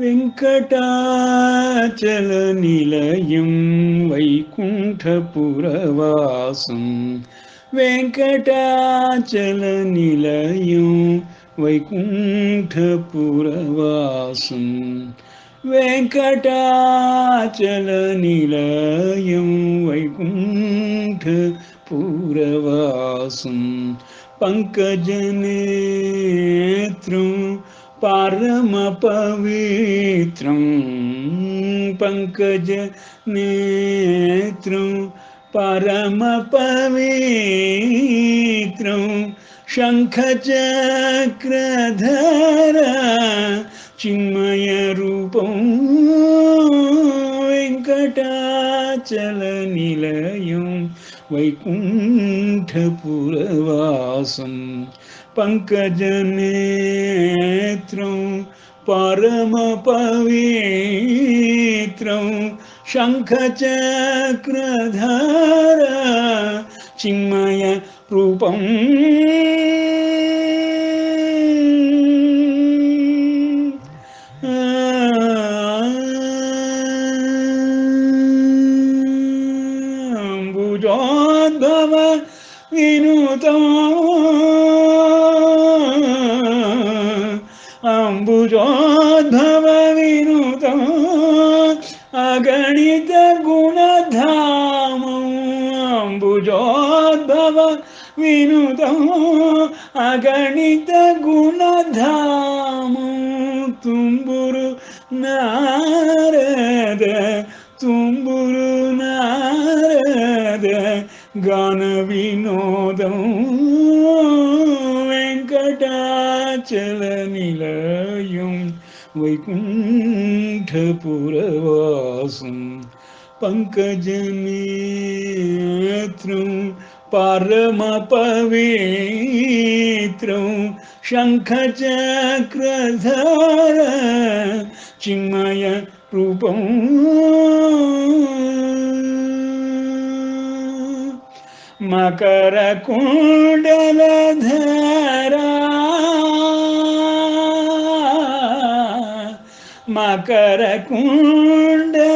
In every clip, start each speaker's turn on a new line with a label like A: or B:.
A: वेङ्कटाचलनिलयं वैकुण्ठपुरवासं वेङ्कटाचलनिलयं वैकुण्ठपुरवासं वेङ्कटाचलनिलयं वैकुण्ठपुरवासं पङ्कजनेत्रं परमपवित्रं पङ्कजनेत्रं परमपवित्रं शङ्खचक्रधर चिन्मयरूपं वेङ्कटाचलनिलयं वैकुण्ठपुरवासं पङ्कजनेत्रं परमपवित्रं शङ्खचक्रधर चिन्मयरूपम् अम्बुजोद्भव विनुतम् अम्बुजोद्भव विनुतम् अगणित गुणधामम् अम्बुजोद्भव विनुतम् अगणित गुणधामम् तुम्बुरु नारद तुम्बुरु नारद गान विनोदं वेङ्कटाचलनिलयं वैकुण्ठपुरवासं पङ्कजनेत्रं परमपवित्रं शङ्खचक्रधर चिन्मयरूपम् मकरकुण्डलधरा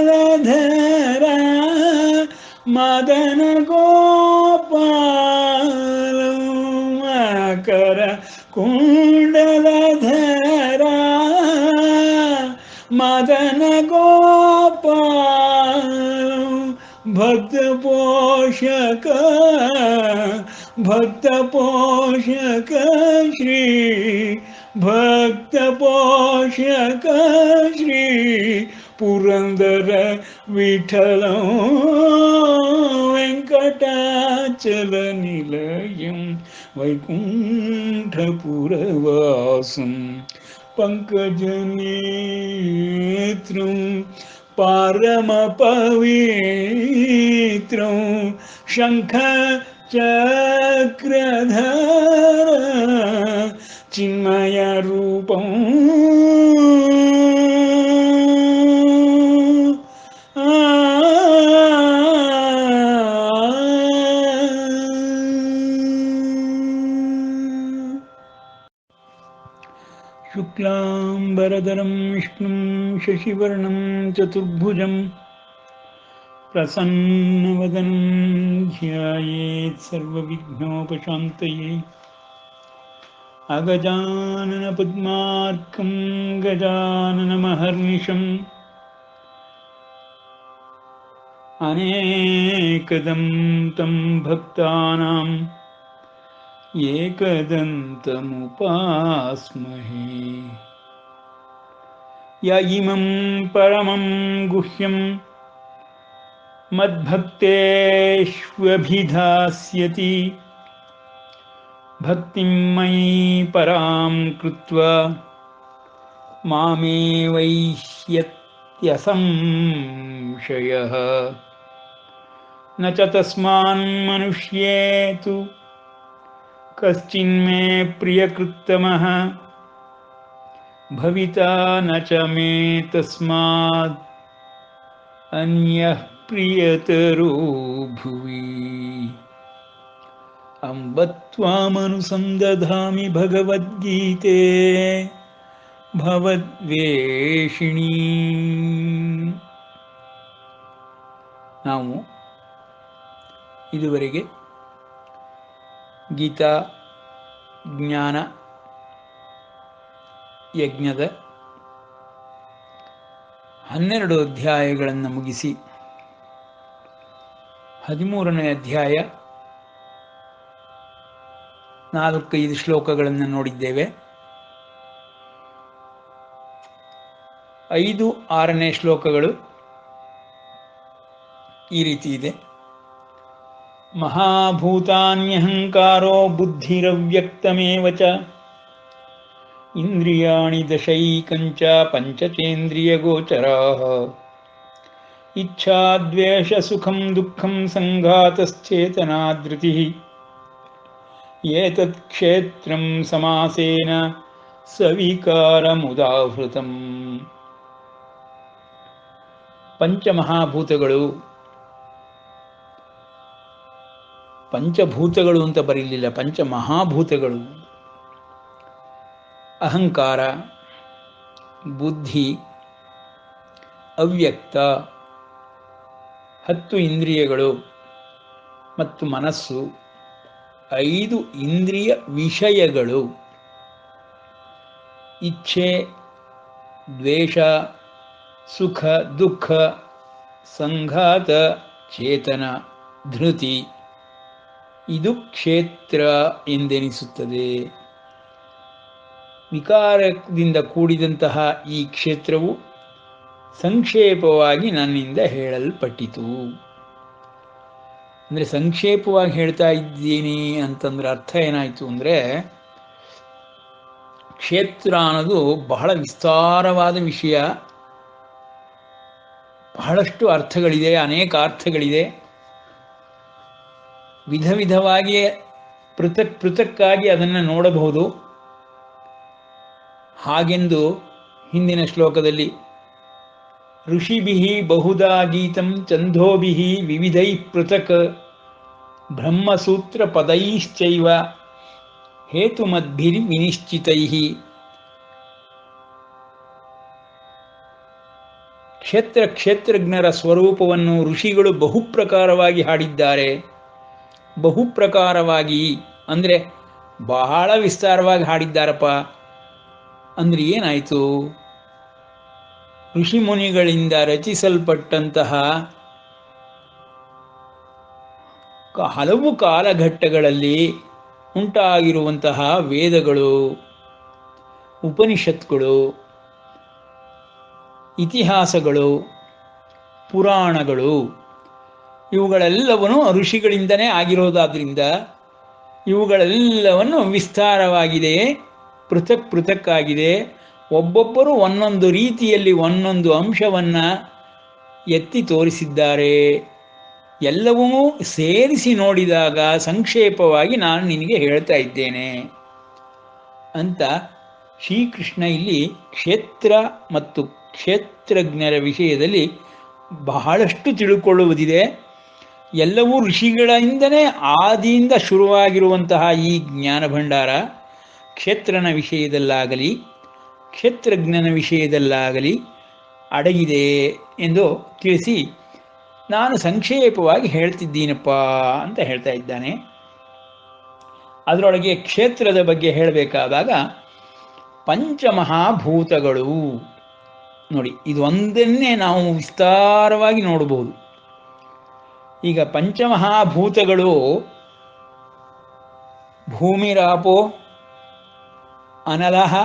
A: मकरकुण्डलधरा मदन गोपाल मकरकुण्डलधरा मदन गोपाल भक्तपोषक भक्तपोषक श्री भक्तपोषक श्री पुरंदर विठलं वेङ्कटाचलनिलयं वैकुण्ठपुरवासं पङ्कजनेत्रं परमपवित्रं शङ्खचक्रधर चिन्मयरूपम् शुक्लाम्बरधरं विष्णुं शशिवर्णं चतुर्भुजं प्रसन्नवदनं ध्यायेत् सर्वविघ्नोपशान्तये अगजाननपद्मार्कं गजाननमहर्निशम् अनेकदं तं भक्तानां एकदन्तमुपास्महे य इमं परमं गुह्यं मद्भक्तेष्वभिधास्यति भक्तिं मयि परां कृत्वा मामेवैष्यत्यसंशयः न च तस्मान्मनुष्ये तु कश्चिन्मे प्रियकृत्तमः भविता न च मे तस्माद् अन्यः प्रियतरो भुवि अम्ब त्वामनुसन्दधामि भगवद्गीते ಭವದ್ವೇಷಿಣೀ. ನಾವು ಇದುವರೆಗೆ ಗೀತಾ ಜ್ಞಾನ ಯಜ್ಞದ 12 ಅಧ್ಯಾಯಗಳನ್ನು ಮುಗಿಸಿ 13ನೇ ಅಧ್ಯಾಯ 4-5 ಶ್ಲೋಕಗಳನ್ನು ನೋಡಿದ್ದೇವೆ. 5-6ನೇ ಶ್ಲೋಕಗಳು ಈ ರೀತಿ ಇದೆ. ಮಹಾಭೂತಾನ್ಯಹಂಕಾರೋ ಬುದ್ಧಿರವ್ಯಕ್ತಮೇವ ಚ ಇಂದ್ರಿಯಾಣಿ ದಶೈಕಂಚ ಪಂಚಚೇಂದ್ರಿಯಗೋಚರಾಃ ಇಚ್ಛಾದ್ವೇಷ ಸುಖಂ ದುಃಖಂ ಸಂಘಾತಶ್ಚೇತನಾಧೃತಿಃ ಏತತ್ ಕ್ಷೇತ್ರಂ ಸಮಾಸೇನ ಸವಿಕಾರಮುದಾಹೃತಂ. ಪಂಚಮಹಾಭೂತಗಳು, ಪಂಚಭೂತಗಳು ಅಂತ ಬರೀಲಿಲ್ಲ, ಪಂಚಮಹಾಭೂತಗಳು. ಅಹಂಕಾರ, ಬುದ್ಧಿ, ಅವ್ಯಕ್ತ, 10 ಇಂದ್ರಿಯಗಳು ಮತ್ತು ಮನಸ್ಸು, 5 ಇಂದ್ರಿಯ ವಿಷಯಗಳು, ಇಚ್ಛೆ, ದ್ವೇಷ, ಸುಖ ದುಃಖ, ಸಂಘಾತ, ಚೇತನ, ಧೃತಿ, ಇದು ಕ್ಷೇತ್ರ ಎಂದೆನಿಸುತ್ತದೆ. ವಿಕಾರದಿಂದ ಕೂಡಿದಂತಹ ಈ ಕ್ಷೇತ್ರವು ಸಂಕ್ಷೇಪವಾಗಿ ನನ್ನಿಂದ ಹೇಳಲ್ಪಟ್ಟಿತು. ಅಂದರೆ ಸಂಕ್ಷೇಪವಾಗಿ ಹೇಳ್ತಾ ಇದ್ದೀನಿ ಅಂತಂದ್ರೆ ಅರ್ಥ ಏನಾಯಿತು ಅಂದರೆ, ಕ್ಷೇತ್ರ ಅನ್ನೋದು ಬಹಳ ವಿಸ್ತಾರವಾದ ವಿಷಯ, ಬಹಳಷ್ಟು ಅರ್ಥಗಳಿದೆ, ಅನೇಕ ಅರ್ಥಗಳಿದೆ. ವಿಧ ವಿಧವಾಗಿ ಪೃಥಕ್ಕಾಗಿ ಅದನ್ನು ನೋಡಬಹುದು. ಹಾಗೆಂದು ಹಿಂದಿನ ಶ್ಲೋಕದಲ್ಲಿ ಋಷಿಭಿಃ ಬಹುಧಾ ಗೀತಂ ಛಂದೋಭಿಃ ವಿವಿಧೈಃ ಪೃಥಕ್ ಬ್ರಹ್ಮಸೂತ್ರ ಪದೈಶ್ಚೈವ ಹೇತುಮದ್ಭಿರ್ವಿನಿಶ್ಚಿತೈಃ. ಕ್ಷೇತ್ರಜ್ಞರ ಸ್ವರೂಪವನ್ನು ಋಷಿಗಳು ಬಹುಪ್ರಕಾರವಾಗಿ ಹಾಡಿದ್ದಾರೆ. ಬಹುಪ್ರಕಾರವಾಗಿ ಅಂದರೆ ಬಹಳ ವಿಸ್ತಾರವಾಗಿ ಹಾಡಿದ್ದಾರಪ್ಪ. ಅಂದರೆ ಏನಾಯಿತು? ಋಷಿಮುನಿಗಳಿಂದ ರಚಿಸಲ್ಪಟ್ಟಂತಹ ಹಲವು ಕಾಲಘಟ್ಟಗಳಲ್ಲಿ ಉಂಟಾಗಿರುವಂತಹ ವೇದಗಳು, ಉಪನಿಷತ್ಗಳು, ಇತಿಹಾಸಗಳು, ಪುರಾಣಗಳು, ಇವುಗಳೆಲ್ಲವನ್ನೂ ಋಷಿಗಳಿಂದನೇ ಆಗಿರೋದಾದ್ರಿಂದ ಇವುಗಳೆಲ್ಲವನ್ನು ವಿಸ್ತಾರವಾಗಿದೆ, ಪೃಥಕ್ಕಾಗಿದೆ. ಒಬ್ಬೊಬ್ಬರು ಒಂದೊಂದು ರೀತಿಯಲ್ಲಿ ಒಂದೊಂದು ಅಂಶವನ್ನು ಎತ್ತಿ ತೋರಿಸಿದ್ದಾರೆ. ಎಲ್ಲವೂ ಸೇರಿಸಿ ನೋಡಿದಾಗ ಸಂಕ್ಷೇಪವಾಗಿ ನಾನು ನಿನಗೆ ಹೇಳ್ತಾ ಇದ್ದೇನೆ ಅಂತ ಶ್ರೀಕೃಷ್ಣ ಇಲ್ಲಿ ಕ್ಷೇತ್ರ ಮತ್ತು ಕ್ಷೇತ್ರಜ್ಞರ ವಿಷಯದಲ್ಲಿ ಬಹಳಷ್ಟು ತಿಳ್ಕೊಳ್ಳುವುದಿದೆ. ಎಲ್ಲವೂ ಋಷಿಗಳಿಂದನೇ ಆದಿಯಿಂದ ಶುರುವಾಗಿರುವಂತಹ ಈ ಜ್ಞಾನ ಭಂಡಾರ ಕ್ಷೇತ್ರನ ವಿಷಯದಲ್ಲಾಗಲಿ ಕ್ಷೇತ್ರಜ್ಞನ ವಿಷಯದಲ್ಲಾಗಲಿ ಅಡಗಿದೆ ಎಂದು ತಿಳಿಸಿ ನಾನು ಸಂಕ್ಷೇಪವಾಗಿ ಹೇಳ್ತಿದ್ದೀನಪ್ಪ ಅಂತ ಹೇಳ್ತಾ ಇದ್ದಾನೆ. ಅದರೊಳಗೆ ಕ್ಷೇತ್ರದ ಬಗ್ಗೆ ಹೇಳಬೇಕಾದಾಗ ಪಂಚಮಹಾಭೂತಗಳು ನೋಡಿ, ಇದು ಒಂದನ್ನೇ ನಾವು ವಿಸ್ತಾರವಾಗಿ ನೋಡಬಹುದು. ಈಗ ಪಂಚಮಹಾಭೂತಗಳು ಭೂಮಿರಾಪೋ ಅನಲಹ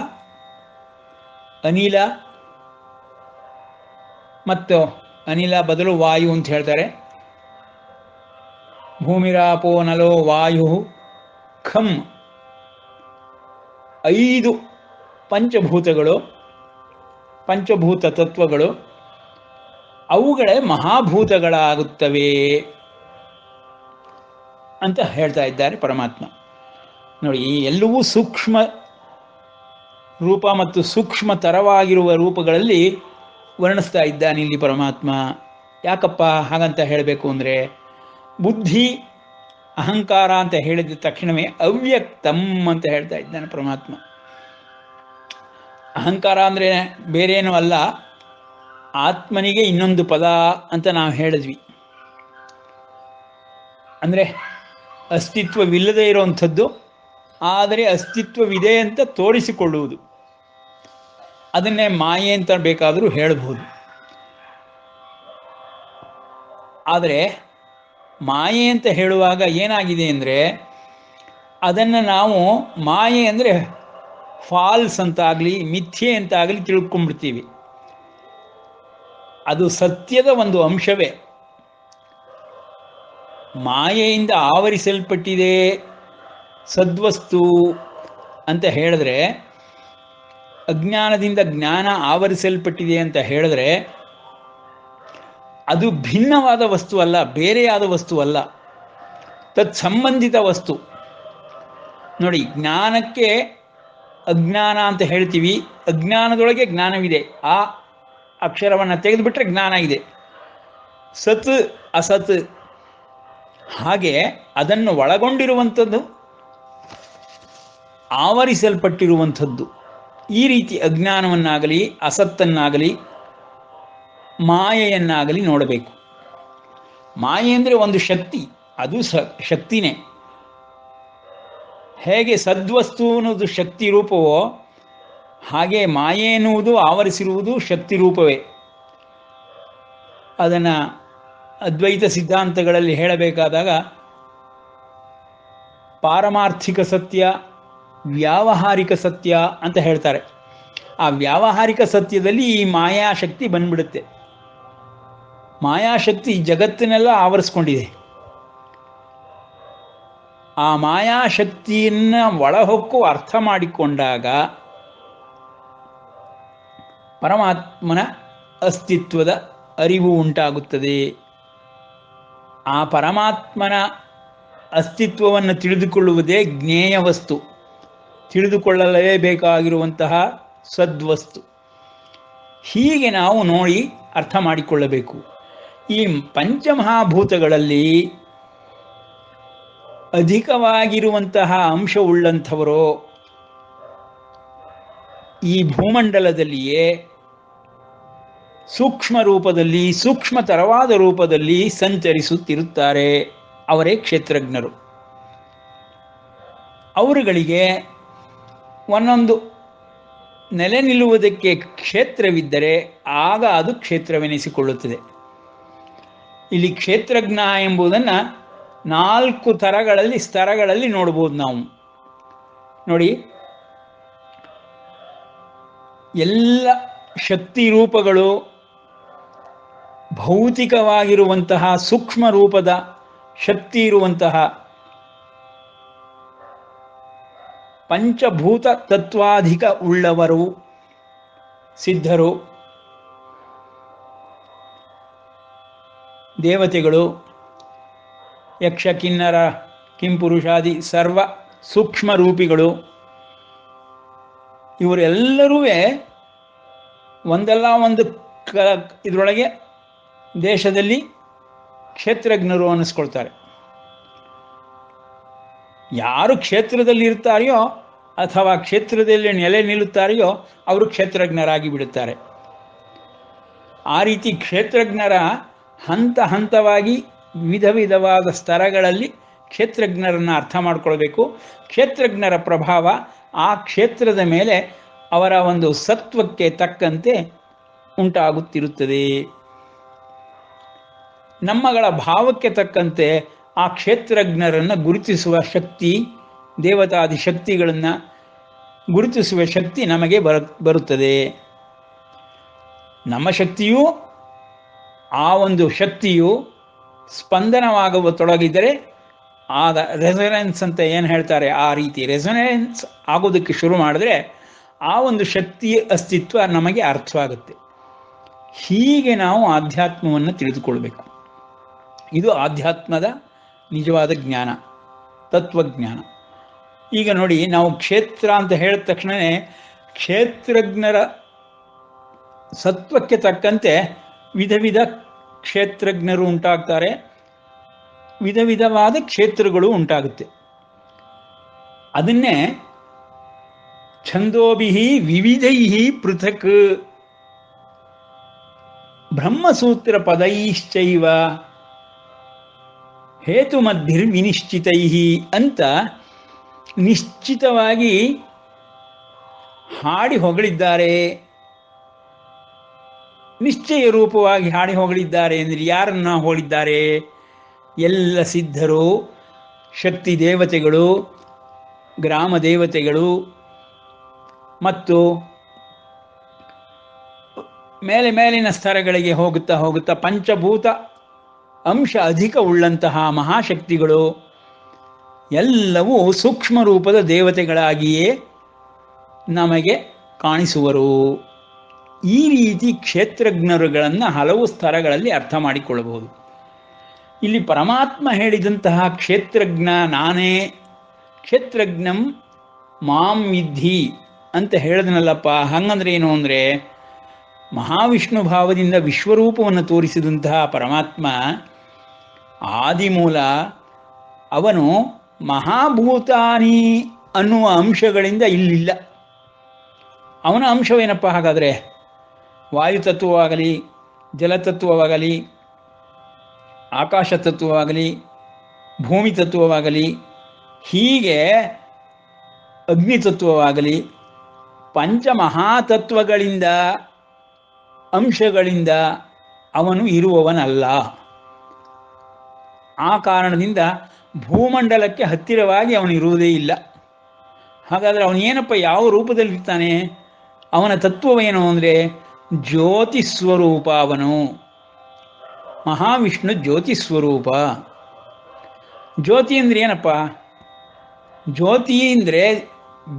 A: ಅನಿಲ, ಮತ್ತು ಅನಿಲ ಬದಲು ವಾಯು ಅಂತ ಹೇಳ್ತಾರೆ. ಭೂಮಿರಾಪೋ ನಲೋ ವಾಯು ಖಂ 5 ಪಂಚಭೂತಗಳು, ಪಂಚಭೂತ ತತ್ವಗಳು, ಅವುಗಳೇ ಮಹಾಭೂತಗಳಾಗುತ್ತವೆ ಅಂತ ಹೇಳ್ತಾ ಇದ್ದಾರೆ ಪರಮಾತ್ಮ. ನೋಡಿ, ಎಲ್ಲವೂ ಸೂಕ್ಷ್ಮ ರೂಪ ಮತ್ತು ಸೂಕ್ಷ್ಮತರವಾಗಿರುವ ರೂಪಗಳಲ್ಲಿ ವರ್ಣಿಸ್ತಾ ಇದ್ದಾನೆ ಇಲ್ಲಿ ಪರಮಾತ್ಮ. ಯಾಕಪ್ಪ ಹಾಗಂತ ಹೇಳಬೇಕು ಅಂದರೆ, ಬುದ್ಧಿ ಅಹಂಕಾರ ಅಂತ ಹೇಳಿದ ತಕ್ಷಣವೇ ಅವ್ಯಕ್ತಂ ಅಂತ ಹೇಳ್ತಾ ಇದ್ದಾನೆ ಪರಮಾತ್ಮ. ಅಹಂಕಾರ ಅಂದರೆ ಬೇರೇನೂ ಅಲ್ಲ, ಆತ್ಮನಿಗೆ ಇನ್ನೊಂದು ಪದ ಅಂತ ನಾವು ಹೇಳಿದ್ವಿ. ಅಂದರೆ ಅಸ್ತಿತ್ವವಿಲ್ಲದೆ ಇರುವಂಥದ್ದು, ಆದರೆ ಅಸ್ತಿತ್ವವಿದೆ ಅಂತ ತೋರಿಸಿಕೊಳ್ಳುವುದು. ಅದನ್ನೇ ಮಾಯೆ ಅಂತ ಬೇಕಾದರೂ ಹೇಳಬಹುದು. ಆದರೆ ಮಾಯೆ ಅಂತ ಹೇಳುವಾಗ ಏನಾಗಿದೆ ಅಂದರೆ, ಅದನ್ನು ನಾವು ಮಾಯೆ ಅಂದರೆ ಫಾಲ್ಸ್ ಅಂತಾಗಲಿ ಮಿಥ್ಯೆ ಅಂತಾಗಲಿ ತಿಳ್ಕೊಂಡ್ಬಿಡ್ತೀವಿ. ಅದು ಸತ್ಯದ ಒಂದು ಅಂಶವೇ. ಮಾಯೆಯಿಂದ ಆವರಿಸಲ್ಪಟ್ಟಿದೆ ಸದ್ವಸ್ತು ಅಂತ ಹೇಳಿದ್ರೆ, ಅಜ್ಞಾನದಿಂದ ಜ್ಞಾನ ಆವರಿಸಲ್ಪಟ್ಟಿದೆ ಅಂತ ಹೇಳಿದ್ರೆ, ಅದು ಭಿನ್ನವಾದ ವಸ್ತು ಅಲ್ಲ, ಬೇರೆಯಾದ ವಸ್ತು ಅಲ್ಲ, ತತ್ಸಂಬಂಧಿತ ವಸ್ತು. ನೋಡಿ, ಜ್ಞಾನಕ್ಕೆ ಅಜ್ಞಾನ ಅಂತ ಹೇಳ್ತೀವಿ, ಅಜ್ಞಾನದೊಳಗೆ ಜ್ಞಾನವಿದೆ. ಆ ಅಕ್ಷರವನ್ನು ತೆಗೆದುಬಿಟ್ರೆ ಜ್ಞಾನ ಇದೆ. ಸತ್ ಅಸತ್, ಹಾಗೆ ಅದನ್ನು ಒಳಗೊಂಡಿರುವಂಥದ್ದು, ಆವರಿಸಲ್ಪಟ್ಟಿರುವಂಥದ್ದು. ಈ ರೀತಿ ಅಜ್ಞಾನವನ್ನಾಗಲಿ ಅಸತ್ತನ್ನಾಗಲಿ ಮಾಯೆಯನ್ನಾಗಲಿ ನೋಡಬೇಕು. ಮಾಯೆ ಅಂದರೆ ಒಂದು ಶಕ್ತಿ, ಅದು ಶಕ್ತಿನೇ. ಹೇಗೆ ಸದ್ವಸ್ತು ಅನ್ನೋದು ಶಕ್ತಿ ರೂಪವೋ, ಹಾಗೆ ಮಾಯೆ ಎನ್ನುವುದು ಆವರಿಸಿರುವುದು ಶಕ್ತಿ ರೂಪವೇ. ಅದನ್ನು ಅದ್ವೈತ ಸಿದ್ಧಾಂತಗಳಲ್ಲಿ ಹೇಳಬೇಕಾದಾಗ ಪಾರಮಾರ್ಥಿಕ ಸತ್ಯ, ವ್ಯಾವಹಾರಿಕ ಸತ್ಯ ಅಂತ ಹೇಳ್ತಾರೆ. ಆ ವ್ಯಾವಹಾರಿಕ ಸತ್ಯದಲ್ಲಿ ಈ ಮಾಯಾಶಕ್ತಿ ಬಂದ್ಬಿಡುತ್ತೆ. ಮಾಯಾಶಕ್ತಿ ಜಗತ್ತನ್ನೆಲ್ಲ ಆವರಿಸ್ಕೊಂಡಿದೆ. ಆ ಮಾಯಾಶಕ್ತಿಯನ್ನು ಒಳಹೊಕ್ಕು ಅರ್ಥ ಮಾಡಿಕೊಂಡಾಗ ಪರಮಾತ್ಮನ ಅಸ್ತಿತ್ವದ ಅರಿವು ಉಂಟಾಗುತ್ತದೆ. ಆ ಪರಮಾತ್ಮನ ಅಸ್ತಿತ್ವವನ್ನು ತಿಳಿದುಕೊಳ್ಳುವುದೇ ಜ್ಞೇಯ ವಸ್ತು, ತಿಳಿದುಕೊಳ್ಳಲೇಬೇಕಾಗಿರುವಂತಹ ಸದ್ವಸ್ತು. ಹೀಗೆ ನಾವು ನೋಡಿ ಅರ್ಥ ಮಾಡಿಕೊಳ್ಳಬೇಕು. ಈ ಪಂಚಮಹಾಭೂತಗಳಲ್ಲಿ ಅಧಿಕವಾಗಿರುವಂತಹ ಅಂಶವುಳ್ಳಂಥವರು ಈ ಭೂಮಂಡಲದಲ್ಲಿಯೇ ಸೂಕ್ಷ್ಮ ರೂಪದಲ್ಲಿ, ಸೂಕ್ಷ್ಮತರವಾದ ರೂಪದಲ್ಲಿ ಸಂಚರಿಸುತ್ತಿರುತ್ತಾರೆ. ಅವರೇ ಕ್ಷೇತ್ರಜ್ಞರು. ಅವರುಗಳಿಗೆ ಒಂದೊಂದು ನೆಲೆ ನಿಲ್ಲುವುದಕ್ಕೆ ಕ್ಷೇತ್ರವಿದ್ದರೆ ಆಗ ಅದು ಕ್ಷೇತ್ರವೆನಿಸಿಕೊಳ್ಳುತ್ತದೆ. ಇಲ್ಲಿ ಕ್ಷೇತ್ರಜ್ಞ ಎಂಬುದನ್ನು 4 ಥರಗಳಲ್ಲಿ, ಸ್ತರಗಳಲ್ಲಿ ನೋಡ್ಬೋದು ನಾವು. ನೋಡಿ, ಎಲ್ಲ ಶಕ್ತಿ ರೂಪಗಳು ಭೌತಿಕವಾಗಿರುವಂತಹ ಸೂಕ್ಷ್ಮ ರೂಪದ ಶಕ್ತಿ ಇರುವಂತಹ ಪಂಚಭೂತ ತತ್ವಾಧಿಕ ಉಳ್ಳವರು ಸಿದ್ಧರು, ದೇವತೆಗಳು, ಯಕ್ಷ ಕಿನ್ನರ ಕಿಂಪುರುಷಾದಿ ಸರ್ವ ಸೂಕ್ಷ್ಮ ರೂಪಿಗಳು, ಇವರೆಲ್ಲರೂ ಒಂದಲ್ಲ ಒಂದು ಇದರೊಳಗೆ ದೇಶದಲ್ಲಿ ಕ್ಷೇತ್ರಜ್ಞರು ಅನ್ನಿಸ್ಕೊಳ್ತಾರೆ. ಯಾರು ಕ್ಷೇತ್ರದಲ್ಲಿ ಇರ್ತಾರೆಯೋ ಅಥವಾ ಕ್ಷೇತ್ರದಲ್ಲಿ ನೆಲೆ ನಿಲ್ಲುತ್ತಾರೆಯೋ ಅವರು ಕ್ಷೇತ್ರಜ್ಞರಾಗಿ ಬಿಡುತ್ತಾರೆ. ಆ ರೀತಿ ಕ್ಷೇತ್ರಜ್ಞರ ಹಂತ ಹಂತವಾಗಿ ವಿಧ ವಿಧವಾದ ಸ್ತರಗಳಲ್ಲಿ ಕ್ಷೇತ್ರಜ್ಞರನ್ನು ಅರ್ಥ ಮಾಡಿಕೊಳ್ಬೇಕು. ಕ್ಷೇತ್ರಜ್ಞರ ಪ್ರಭಾವ ಆ ಕ್ಷೇತ್ರದ ಮೇಲೆ ಅವರ ಒಂದು ಸತ್ವಕ್ಕೆ ತಕ್ಕಂತೆ ಉಂಟಾಗುತ್ತಿರುತ್ತದೆ. ನಮ್ಮಗಳ ಭಾವಕ್ಕೆ ತಕ್ಕಂತೆ ಆ ಕ್ಷೇತ್ರಜ್ಞರನ್ನು ಗುರುತಿಸುವ ಶಕ್ತಿ, ದೇವತಾದಿ ಶಕ್ತಿಗಳನ್ನು ಗುರುತಿಸುವ ಶಕ್ತಿ ನಮಗೆ ಬರುತ್ತದೆ. ನಮ್ಮ ಶಕ್ತಿಯು, ಆ ಒಂದು ಶಕ್ತಿಯು ಸ್ಪಂದನವಾಗುವ ತೊಡಗಿದರೆ ಆಗ ರೆಸೊನೆನ್ಸ್ ಅಂತ ಏನು ಹೇಳ್ತಾರೆ, ಆ ರೀತಿ ರೆಸೊನೆನ್ಸ್ ಆಗೋದಕ್ಕೆ ಶುರು ಮಾಡಿದ್ರೆ ಆ ಒಂದು ಶಕ್ತಿಯ ಅಸ್ತಿತ್ವ ನಮಗೆ ಅರ್ಥವಾಗುತ್ತೆ. ಹೀಗೆ ನಾವು ಆಧ್ಯಾತ್ಮವನ್ನು ತಿಳಿದುಕೊಳ್ಬೇಕು. ಇದು ಆಧ್ಯಾತ್ಮದ ನಿಜವಾದ ಜ್ಞಾನ, ತತ್ವಜ್ಞಾನ. ಈಗ ನೋಡಿ, ನಾವು ಕ್ಷೇತ್ರ ಅಂತ ಹೇಳಿದ ತಕ್ಷಣವೇ ಕ್ಷೇತ್ರಜ್ಞರ ಸತ್ವಕ್ಕೆ ತಕ್ಕಂತೆ ವಿಧ ವಿಧ ಕ್ಷೇತ್ರಜ್ಞರು ಉಂಟಾಗ್ತಾರೆ, ವಿಧ ವಿಧವಾದ ಕ್ಷೇತ್ರಗಳು ಉಂಟಾಗುತ್ತೆ. ಅದನ್ನೇ ಛಂದೋಭಿಃ ವಿವಿಧೈಃ ಪೃಥಕ್ ಬ್ರಹ್ಮಸೂತ್ರ ಪದೈಶ್ಚೈವ ಹೇತುಮದ್ಭಿರ್ವಿನಿಶ್ಚಿತೈಃ ಅಂತ ನಿಶ್ಚಿತವಾಗಿ ಹಾಡಿ ಹೊಗಳಿದ್ದಾರೆ. ನಿಶ್ಚಯ ರೂಪವಾಗಿ ಹಾಡಿ ಹೊಗಳಿದ್ದಾರೆ ಅಂದರೆ ಯಾರನ್ನ ಹೋಳಿದ್ದಾರೆ? ಎಲ್ಲ ಸಿದ್ಧರು, ಶಕ್ತಿ ದೇವತೆಗಳು, ಗ್ರಾಮ ದೇವತೆಗಳು ಮತ್ತು ಮೇಲಿನ ಸ್ತರಗಳಿಗೆ ಹೋಗುತ್ತಾ ಹೋಗುತ್ತಾ ಪಂಚಭೂತ ಅಂಶ ಅಧಿಕ ಉಳ್ಳಂತಹ ಮಹಾಶಕ್ತಿಗಳು ಎಲ್ಲವೂ ಸೂಕ್ಷ್ಮ ರೂಪದ ದೇವತೆಗಳಾಗಿಯೇ ನಮಗೆ ಕಾಣಿಸುವರು. ಈ ರೀತಿ ಕ್ಷೇತ್ರಜ್ಞರುಗಳನ್ನು ಹಲವು ಸ್ತರಗಳಲ್ಲಿ ಅರ್ಥ ಮಾಡಿಕೊಳ್ಳಬಹುದು. ಇಲ್ಲಿ ಪರಮಾತ್ಮ ಹೇಳಿದಂತಹ ಕ್ಷೇತ್ರಜ್ಞ ನಾನೇ, ಕ್ಷೇತ್ರಜ್ಞಂ ಮಾಂ ವಿದ್ಧಿ ಅಂತ ಹೇಳಿದನಲ್ಲಪ್ಪ. ಹಂಗಂದ್ರೆ ಏನು ಅಂದರೆ, ಮಹಾವಿಷ್ಣು ಭಾವದಿಂದ ವಿಶ್ವರೂಪವನ್ನು ತೋರಿಸಿದಂತಹ ಪರಮಾತ್ಮ ಆದಿಮೂಲ. ಅವನು ಮಹಾಭೂತಾನಿ ಅನ್ನುವ ಅಂಶಗಳಿಂದ ಇಲ್ಲಿಲ್ಲ. ಅವನ ಅಂಶವೇನಪ್ಪ ಹಾಗಾದರೆ? ವಾಯುತತ್ವವಾಗಲಿ, ಜಲತತ್ವವಾಗಲಿ, ಆಕಾಶ ತತ್ವವಾಗಲಿ, ಭೂಮಿ ತತ್ವವಾಗಲಿ, ಹೀಗೆ ಅಗ್ನಿತತ್ವವಾಗಲಿ, ಪಂಚಮಹಾತತ್ವಗಳಿಂದ ಅಂಶಗಳಿಂದ ಅವನು ಇರುವವನಲ್ಲ. ಆ ಕಾರಣದಿಂದ ಭೂಮಂಡಲಕ್ಕೆ ಹತ್ತಿರವಾಗಿ ಅವನು ಇರುವುದೇ ಇಲ್ಲ. ಹಾಗಾದರೆ ಅವನೇನಪ್ಪ, ಯಾವ ರೂಪದಲ್ಲಿರ್ತಾನೆ? ಅವನ ತತ್ವವೇನು ಅಂದರೆ ಜ್ಯೋತಿಸ್ವರೂಪ. ಅವನು ಮಹಾವಿಷ್ಣು ಜ್ಯೋತಿಸ್ವರೂಪ. ಜ್ಯೋತಿ ಅಂದರೆ ಏನಪ್ಪ? ಜ್ಯೋತಿ ಅಂದರೆ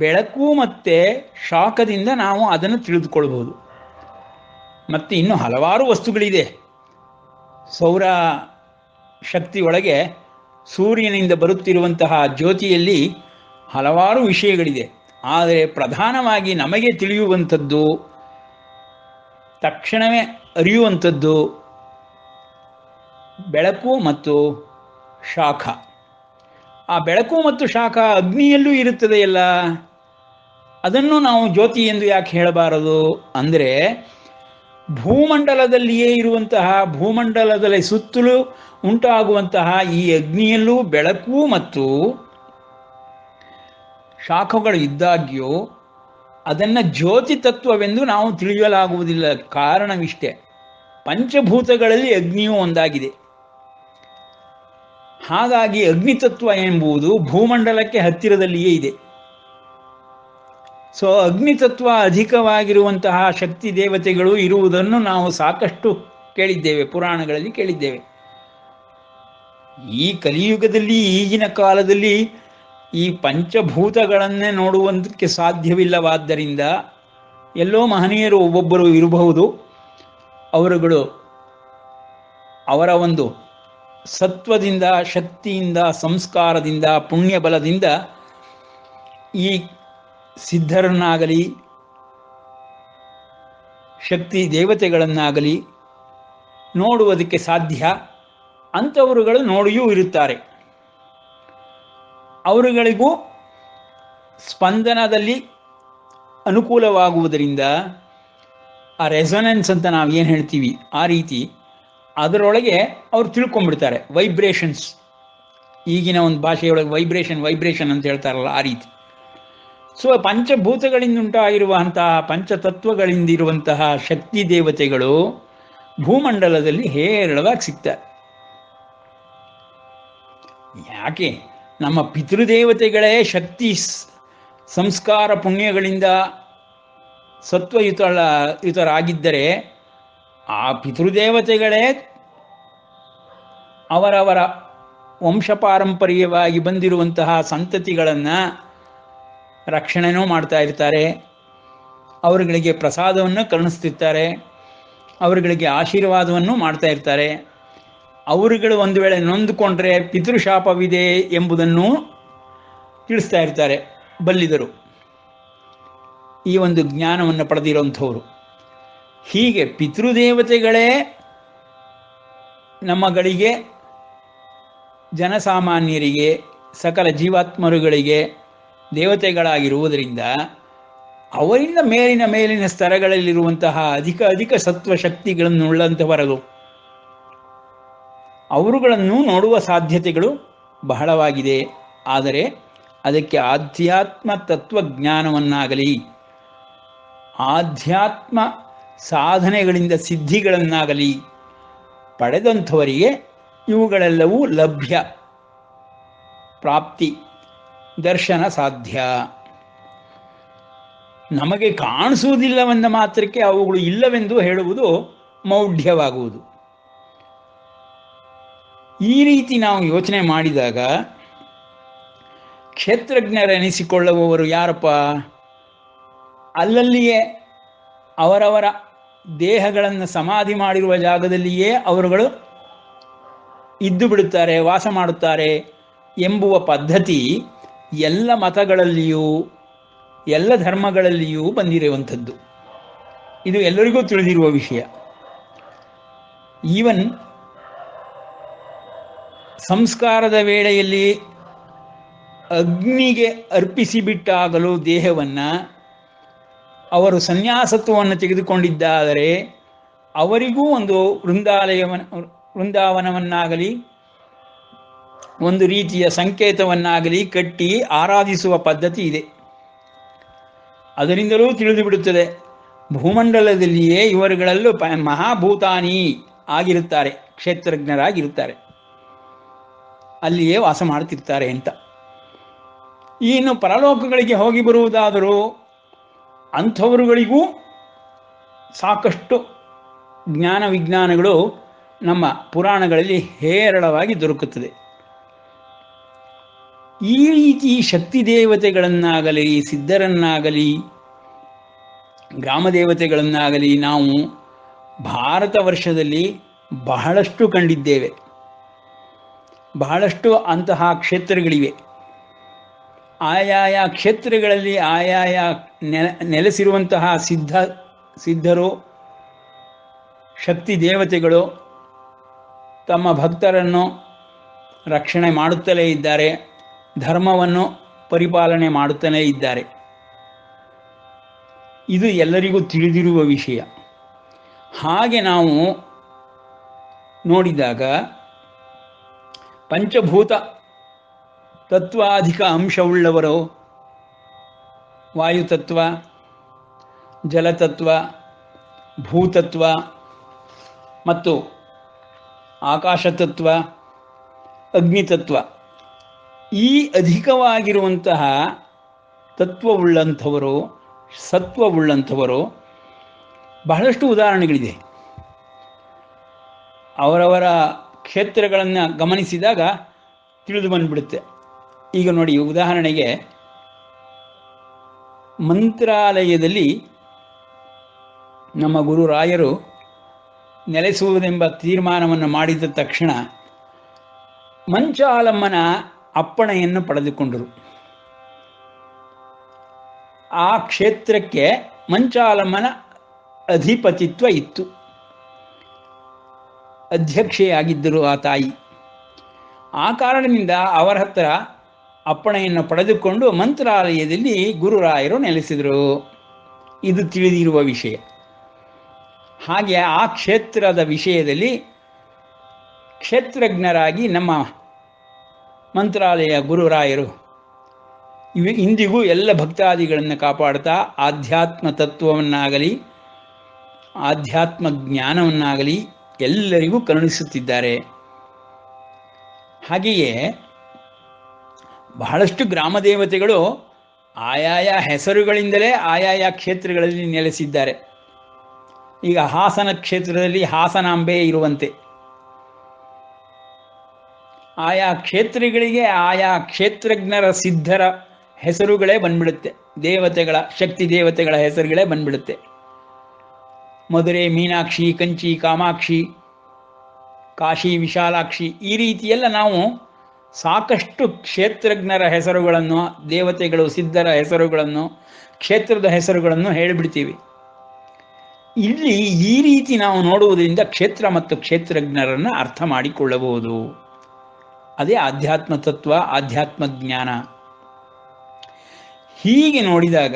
A: ಬೆಳಕು ಮತ್ತು ಶಾಖದಿಂದ ನಾವು ಅದನ್ನು ತಿಳಿದುಕೊಳ್ಬೋದು. ಮತ್ತು ಇನ್ನು ಹಲವಾರು ವಸ್ತುಗಳಿದೆ. ಸೌರ ಶಕ್ತಿಯೊಳಗೆ ಸೂರ್ಯನಿಂದ ಬರುತ್ತಿರುವಂತಹ ಜ್ಯೋತಿಯಲ್ಲಿ ಹಲವಾರು ವಿಷಯಗಳಿದೆ. ಆದರೆ ಪ್ರಧಾನವಾಗಿ ನಮಗೆ ತಿಳಿಯುವಂಥದ್ದು, ತಕ್ಷಣವೇ ಅರಿಯುವಂಥದ್ದು ಬೆಳಕು ಮತ್ತು ಶಾಖ. ಆ ಬೆಳಕು ಮತ್ತು ಶಾಖ ಅಗ್ನಿಯಲ್ಲೂ ಇರುತ್ತದೆಯಲ್ಲ, ಅದನ್ನು ನಾವು ಜ್ಯೋತಿ ಎಂದು ಯಾಕೆ ಹೇಳಬಾರದು ಅಂದರೆ, ಭೂಮಂಡಲದಲ್ಲಿಯೇ ಇರುವಂತಹ, ಭೂಮಂಡಲದಲ್ಲಿ ಸುತ್ತಲೂ ಉಂಟಾಗುವಂತಹ ಈ ಅಗ್ನಿಯಲ್ಲೂ ಬೆಳಕು ಮತ್ತು ಶಾಖಗಳು ಇದ್ದಾಗ್ಯೂ ಅದನ್ನು ಜ್ಯೋತಿ ತತ್ವವೆಂದು ನಾವು ತಿಳಿಯಲಾಗುವುದಿಲ್ಲ. ಕಾರಣವಿಷ್ಟೇ, ಪಂಚಭೂತಗಳಲ್ಲಿ ಅಗ್ನಿಯೂ ಒಂದಾಗಿದೆ. ಹಾಗಾಗಿ ಅಗ್ನಿತತ್ವ ಎಂಬುದು ಭೂಮಂಡಲಕ್ಕೆ ಹತ್ತಿರದಲ್ಲಿಯೇ ಇದೆ. ಸೊ ಅಗ್ನಿತತ್ವ ಅಧಿಕವಾಗಿರುವಂತಹ ಶಕ್ತಿ ದೇವತೆಗಳು ಇರುವುದನ್ನು ನಾವು ಸಾಕಷ್ಟು ಕೇಳಿದ್ದೇವೆ, ಪುರಾಣಗಳಲ್ಲಿ ಕೇಳಿದ್ದೇವೆ. ಈ ಕಲಿಯುಗದಲ್ಲಿ, ಈಗಿನ ಕಾಲದಲ್ಲಿ ಈ ಪಂಚಭೂತಗಳನ್ನೇ ನೋಡುವುದಕ್ಕೆ ಸಾಧ್ಯವಿಲ್ಲವಾದ್ದರಿಂದ ಎಲ್ಲೋ ಮಹನೀಯರು ಒಬ್ಬೊಬ್ಬರು ಇರಬಹುದು. ಅವರುಗಳು ಅವರ ಒಂದು ಸತ್ವದಿಂದ, ಶಕ್ತಿಯಿಂದ, ಸಂಸ್ಕಾರದಿಂದ, ಪುಣ್ಯ ಬಲದಿಂದ ಈ ಸಿದ್ಧರನ್ನಾಗಲಿ ಶಕ್ತಿ ದೇವತೆಗಳನ್ನಾಗಲಿ ನೋಡುವುದಕ್ಕೆ ಸಾಧ್ಯ. ಅಂಥವರುಗಳು ನೋಡಿಯೂ ಇರುತ್ತಾರೆ. ಅವರುಗಳಿಗೂ ಸ್ಪಂದನದಲ್ಲಿ ಅನುಕೂಲವಾಗುವುದರಿಂದ ಆ ರೆಸೊನೆನ್ಸ್ ಅಂತ ನಾವು ಏನು ಹೇಳ್ತೀವಿ, ಆ ರೀತಿ ಅದರೊಳಗೆ ಅವರು ತಿಳ್ಕೊಂಡ್ಬಿಡ್ತಾರೆ. ವೈಬ್ರೇಷನ್ಸ್, ಈಗಿನ ಒಂದು ಭಾಷೆಯೊಳಗೆ ವೈಬ್ರೇಷನ್ ಅಂತ ಹೇಳ್ತಾರಲ್ಲ, ಆ ರೀತಿ. ಸೊ ಪಂಚಭೂತಗಳಿಂದ ಉಂಟಾಗಿರುವಂತಹ, ಪಂಚತತ್ವಗಳಿಂದಿರುವಂತಹ ಶಕ್ತಿ ದೇವತೆಗಳು ಭೂಮಂಡಲದಲ್ಲಿ ಹೇರಳವಾಗಿ ಸಿಗ್ತಾರೆ. ಯಾಕೆ? ನಮ್ಮ ಪಿತೃದೇವತೆಗಳೇ ಶಕ್ತಿ ಸಂಸ್ಕಾರ ಪುಣ್ಯಗಳಿಂದ ಸತ್ವಯುತರಾಗಿದ್ದರೆ ಆ ಪಿತೃದೇವತೆಗಳೇ ಅವರವರ ವಂಶಪಾರಂಪರ್ಯವಾಗಿ ಬಂದಿರುವಂತಹ ಸಂತತಿಗಳನ್ನು ರಕ್ಷಣೆನೂ ಮಾಡ್ತಾ ಇರ್ತಾರೆ. ಅವರುಗಳಿಗೆ ಪ್ರಸಾದವನ್ನು ಕರುಣಿಸ್ತಿರ್ತಾರೆ, ಅವರುಗಳಿಗೆ ಆಶೀರ್ವಾದವನ್ನು ಮಾಡ್ತಾ ಇರ್ತಾರೆ. ಅವರುಗಳು ಒಂದು ವೇಳೆ ನೊಂದುಕೊಂಡ್ರೆ ಪಿತೃಶಾಪವಿದೆ ಎಂಬುದನ್ನು ತಿಳಿಸ್ತಾ ಇರ್ತಾರೆ ಬಲ್ಲಿದರು, ಈ ಒಂದು ಜ್ಞಾನವನ್ನು ಪಡೆದಿರುವಂಥವರು. ಹೀಗೆ ಪಿತೃದೇವತೆಗಳೇ ನಮ್ಮಗಳಿಗೆ, ಜನಸಾಮಾನ್ಯರಿಗೆ, ಸಕಲ ಜೀವಾತ್ಮರುಗಳಿಗೆ ದೇವತೆಗಳಾಗಿರುವುದರಿಂದ ಅವರಿಂದ ಮೇಲಿನ ಮೇಲಿನ ಸ್ತರಗಳಲ್ಲಿರುವಂತಹ ಅಧಿಕ ಅಧಿಕ ಸತ್ವಶಕ್ತಿಗಳನ್ನು ಉಳ್ಳಂಥವರದು. ಅವರುಗಳನ್ನು ನೋಡುವ ಸಾಧ್ಯತೆಗಳು ಬಹಳವಾಗಿದೆ. ಆದರೆ ಅದಕ್ಕೆ ಆಧ್ಯಾತ್ಮ ತತ್ವಜ್ಞಾನವನ್ನಾಗಲಿ ಆಧ್ಯಾತ್ಮ ಸಾಧನೆಗಳಿಂದ ಸಿದ್ಧಿಗಳನ್ನಾಗಲಿ ಪಡೆದಂಥವರಿಗೆ ಇವುಗಳೆಲ್ಲವೂ ಲಭ್ಯ, ಪ್ರಾಪ್ತಿ, ದರ್ಶನ ಸಾಧ್ಯ. ನಮಗೆ ಕಾಣಿಸುವುದಿಲ್ಲವೆಂದ ಮಾತ್ರಕ್ಕೆ ಅವುಗಳು ಇಲ್ಲವೆಂದು ಹೇಳುವುದು ಮೌಢ್ಯವಾಗುವುದು. ಈ ರೀತಿ ನಾವು ಯೋಚನೆ ಮಾಡಿದಾಗ ಕ್ಷೇತ್ರಜ್ಞರೆನಿಸಿಕೊಳ್ಳುವವರು ಯಾರಪ್ಪ? ಅಲ್ಲಲ್ಲಿಯೇ ಅವರವರ ದೇಹಗಳನ್ನು ಸಮಾಧಿ ಮಾಡಿರುವ ಜಾಗದಲ್ಲಿಯೇ ಅವರುಗಳು ಇದ್ದು ಬಿಡುತ್ತಾರೆ, ವಾಸ ಮಾಡುತ್ತಾರೆ ಎಂಬುವ ಪದ್ಧತಿ ಎಲ್ಲ ಮತಗಳಲ್ಲಿಯೂ ಎಲ್ಲ ಧರ್ಮಗಳಲ್ಲಿಯೂ ಬಂದಿರುವಂಥದ್ದು. ಇದು ಎಲ್ಲರಿಗೂ ತಿಳಿದಿರುವ ವಿಷಯ. ಈವನ್ ಸಂಸ್ಕಾರದ ವೇಳೆಯಲ್ಲಿ ಅಗ್ನಿಗೆ ಅರ್ಪಿಸಿಬಿಟ್ಟಾಗಲೂ ದೇಹವನ್ನು ಅವರು ಸನ್ಯಾಸತ್ವವನ್ನು ತೆಗೆದುಕೊಂಡಿದ್ದಾದರೆ ಅವರಿಗೂ ಒಂದು ವೃಂದಾವನವನ್ನಾಗಲಿ ಒಂದು ರೀತಿಯ ಸಂಕೇತವನ್ನಾಗಲಿ ಕಟ್ಟಿ ಆರಾಧಿಸುವ ಪದ್ಧತಿ ಇದೆ. ಅದರಿಂದಲೂ ತಿಳಿದು ಬಿಡುತ್ತದೆ ಭೂಮಂಡಲದಲ್ಲಿಯೇ ಇವರುಗಳಲ್ಲೂ ಮಹಾಭೂತಾನಿ ಆಗಿರುತ್ತಾರೆ, ಕ್ಷೇತ್ರಜ್ಞರಾಗಿರುತ್ತಾರೆ, ಅಲ್ಲಿಯೇ ವಾಸ ಮಾಡುತ್ತಿರ್ತಾರೆ ಅಂತ. ಇನ್ನು ಪರಲೋಕಗಳಿಗೆ ಹೋಗಿ ಬರುವುದಾದರೂ ಅಂಥವರುಗಳಿಗೂ ಸಾಕಷ್ಟು ಜ್ಞಾನ ವಿಜ್ಞಾನಗಳು ನಮ್ಮ ಪುರಾಣಗಳಲ್ಲಿ ಹೇರಳವಾಗಿ ದೊರಕುತ್ತದೆ. ಈ ರೀತಿ ಶಕ್ತಿ ದೇವತೆಗಳನ್ನಾಗಲಿ ಸಿದ್ಧರನ್ನಾಗಲಿ ಗ್ರಾಮ ದೇವತೆಗಳನ್ನಾಗಲಿ ನಾವು ಭಾರತ ವರ್ಷದಲ್ಲಿ ಬಹಳಷ್ಟು ಕಂಡಿದ್ದೇವೆ. ಬಹಳಷ್ಟು ಅಂತಹ ಕ್ಷೇತ್ರಗಳಿವೆ. ಆಯಾಯ ಕ್ಷೇತ್ರಗಳಲ್ಲಿ ಆಯಾಯ ನೆಲೆಸಿರುವಂತಹ ಸಿದ್ಧರು ಶಕ್ತಿ ದೇವತೆಗಳು ತಮ್ಮ ಭಕ್ತರನ್ನು ರಕ್ಷಣೆ ಮಾಡುತ್ತಲೇ ಇದ್ದಾರೆ, ಧರ್ಮವನ್ನು ಪರಿಪಾಲನೆ ಮಾಡುತ್ತಲೇ ಇದ್ದಾರೆ. ಇದು ಎಲ್ಲರಿಗೂ ತಿಳಿದಿರುವ ವಿಷಯ. ಹಾಗೆ ನಾವು ನೋಡಿದಾಗ ಪಂಚಭೂತ ತತ್ವಾಧಿಕ ಅಂಶವುಳ್ಳವರು ವಾಯುತತ್ವ, ಜಲತತ್ವ, ಭೂತತ್ವ ಮತ್ತು ಆಕಾಶತತ್ವ, ಅಗ್ನಿತತ್ವ, ಈ ಅಧಿಕವಾಗಿರುವಂತಹ ತತ್ವವುಳ್ಳಂಥವರು, ಸತ್ವವುಳ್ಳಂಥವರು ಬಹಳಷ್ಟು ಉದಾಹರಣೆಗಳಿದೆ. ಅವರವರ ಕ್ಷೇತ್ರಗಳನ್ನು ಗಮನಿಸಿದಾಗ ತಿಳಿದು ಬಂದುಬಿಡುತ್ತೆ. ಈಗ ನೋಡಿ, ಉದಾಹರಣೆಗೆ ಮಂತ್ರಾಲಯದಲ್ಲಿ ನಮ್ಮ ಗುರುರಾಯರು ನೆಲೆಸುವುದೆಂಬ ತೀರ್ಮಾನವನ್ನು ಮಾಡಿದ ತಕ್ಷಣ ಮಂಚಾಲಮ್ಮನ ಅಪ್ಪಣೆಯನ್ನು ಪಡೆದುಕೊಂಡರು. ಆ ಕ್ಷೇತ್ರಕ್ಕೆ ಮಂಚಾಲಮ್ಮನ ಅಧಿಪತಿತ್ವ ಇತ್ತು, ಅಧ್ಯಕ್ಷೆಯಾಗಿದ್ದರು ಆ ತಾಯಿ. ಆ ಕಾರಣದಿಂದ ಅವರ ಹತ್ರ ಅಪ್ಪಣೆಯನ್ನು ಪಡೆದುಕೊಂಡು ಮಂತ್ರಾಲಯದಲ್ಲಿ ಗುರುರಾಯರು ನೆಲೆಸಿದರು. ಇದು ತಿಳಿದಿರುವ ವಿಷಯ. ಹಾಗೆ ಆ ಕ್ಷೇತ್ರದ ವಿಷಯದಲ್ಲಿ ಕ್ಷೇತ್ರಜ್ಞರಾಗಿ ನಮ್ಮ ಮಂತ್ರಾಲಯ ಗುರುರಾಯರು ಇಂದಿಗೂ ಎಲ್ಲ ಭಕ್ತಾದಿಗಳನ್ನು ಕಾಪಾಡ್ತಾ ಆಧ್ಯಾತ್ಮ ತತ್ವವನ್ನಾಗಲಿ ಆಧ್ಯಾತ್ಮ ಜ್ಞಾನವನ್ನಾಗಲಿ ಎಲ್ಲರಿಗೂ ಕರುಣಿಸುತ್ತಿದ್ದಾರೆ. ಹಾಗೆಯೇ ಬಹಳಷ್ಟು ಗ್ರಾಮ ದೇವತೆಗಳು ಆಯಾಯ ಹೆಸರುಗಳಿಂದಲೇ ಆಯಾಯ ಕ್ಷೇತ್ರಗಳಲ್ಲಿ ನೆಲೆಸಿದ್ದಾರೆ. ಈಗ ಹಾಸನ ಕ್ಷೇತ್ರದಲ್ಲಿ ಹಾಸನಾಂಬೆ ಇರುವಂತೆ ಆಯಾ ಕ್ಷೇತ್ರಗಳಿಗೆ ಆಯಾ ಕ್ಷೇತ್ರಜ್ಞರ ಸಿದ್ಧರ ಹೆಸರುಗಳೇ ಬಂದ್ಬಿಡುತ್ತೆ, ದೇವತೆಗಳ ಶಕ್ತಿ ದೇವತೆಗಳ ಹೆಸರುಗಳೇ ಬಂದ್ಬಿಡುತ್ತೆ. ಮಧುರೆ ಮೀನಾಕ್ಷಿ, ಕಂಚಿ ಕಾಮಾಕ್ಷಿ, ಕಾಶಿ ವಿಶಾಲಾಕ್ಷಿ, ಈ ರೀತಿಯೆಲ್ಲ ನಾವು ಸಾಕಷ್ಟು ಕ್ಷೇತ್ರಜ್ಞರ ಹೆಸರುಗಳನ್ನು, ದೇವತೆಗಳು ಸಿದ್ಧರ ಹೆಸರುಗಳನ್ನು, ಕ್ಷೇತ್ರದ ಹೆಸರುಗಳನ್ನು ಹೇಳಿಬಿಡ್ತೀವಿ. ಇಲ್ಲಿ ಈ ರೀತಿ ನಾವು ನೋಡುವುದರಿಂದ ಕ್ಷೇತ್ರ ಮತ್ತು ಕ್ಷೇತ್ರಜ್ಞರನ್ನು ಅರ್ಥ ಮಾಡಿಕೊಳ್ಳಬಹುದು. ಅದೇ ಆಧ್ಯಾತ್ಮ ತತ್ವ, ಆಧ್ಯಾತ್ಮ ಜ್ಞಾನ. ಹೀಗೆ ನೋಡಿದಾಗ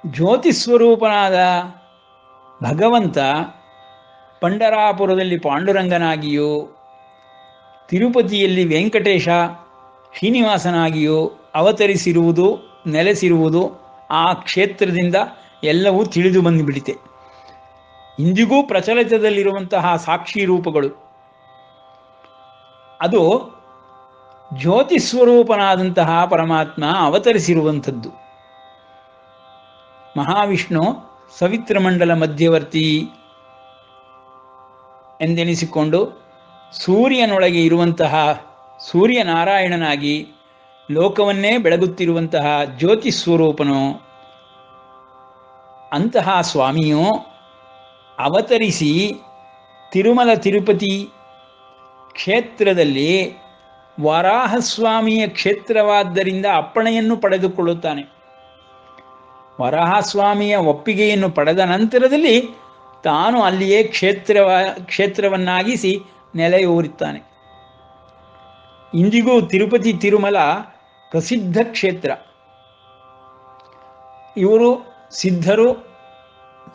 A: ಜ್ಯೋತಿಸ್ವರೂಪನಾದ ಭಗವಂತ ಪಂಡರಾಪುರದಲ್ಲಿ ಪಾಂಡುರಂಗನಾಗಿಯೂ ತಿರುಪತಿಯಲ್ಲಿ ವೆಂಕಟೇಶ ಶ್ರೀನಿವಾಸನಾಗಿಯೂ ಅವತರಿಸಿರುವುದು, ನೆಲೆಸಿರುವುದು ಆ ಕ್ಷೇತ್ರದಿಂದ ಎಲ್ಲವೂ ತಿಳಿದು ಬಂದುಬಿಡಿತೆ. ಇಂದಿಗೂ ಪ್ರಚಲಿತದಲ್ಲಿರುವಂತಹ ಸಾಕ್ಷಿ ರೂಪಗಳು ಅದು ಜ್ಯೋತಿಸ್ವರೂಪನಾದಂತಹ ಪರಮಾತ್ಮ ಅವತರಿಸಿರುವಂಥದ್ದು. ಮಹಾವಿಷ್ಣು ಸವಿತ್ರಮಂಡಲ ಮಧ್ಯವರ್ತಿ ಎಂದೆನಿಸಿಕೊಂಡು ಸೂರ್ಯನೊಳಗೆ ಇರುವಂತಹ ಸೂರ್ಯನಾರಾಯಣನಾಗಿ ಲೋಕವನ್ನೇ ಬೆಳಗುತ್ತಿರುವಂತಹ ಜ್ಯೋತಿಸ್ವರೂಪನು. ಅಂತಹ ಸ್ವಾಮಿಯು ಅವತರಿಸಿ ತಿರುಮಲ ತಿರುಪತಿ ಕ್ಷೇತ್ರದಲ್ಲಿ ವರಾಹಸ್ವಾಮಿಯ ಕ್ಷೇತ್ರವಾದ್ದರಿಂದ ಅಪ್ಪಣೆಯನ್ನು ಪಡೆದುಕೊಳ್ಳುತ್ತಾನೆ. ವರಾಹಸ್ವಾಮಿಯ ಒಪ್ಪಿಗೆಯನ್ನು ಪಡೆದ ನಂತರದಲ್ಲಿ ತಾನು ಅಲ್ಲಿಯೇ ಕ್ಷೇತ್ರವನ್ನಾಗಿಸಿ ನೆಲೆಯೂರುತ್ತಾನೆ. ಇಂದಿಗೂ ತಿರುಪತಿ ತಿರುಮಲ ಪ್ರಸಿದ್ಧ ಕ್ಷೇತ್ರ. ಇವರು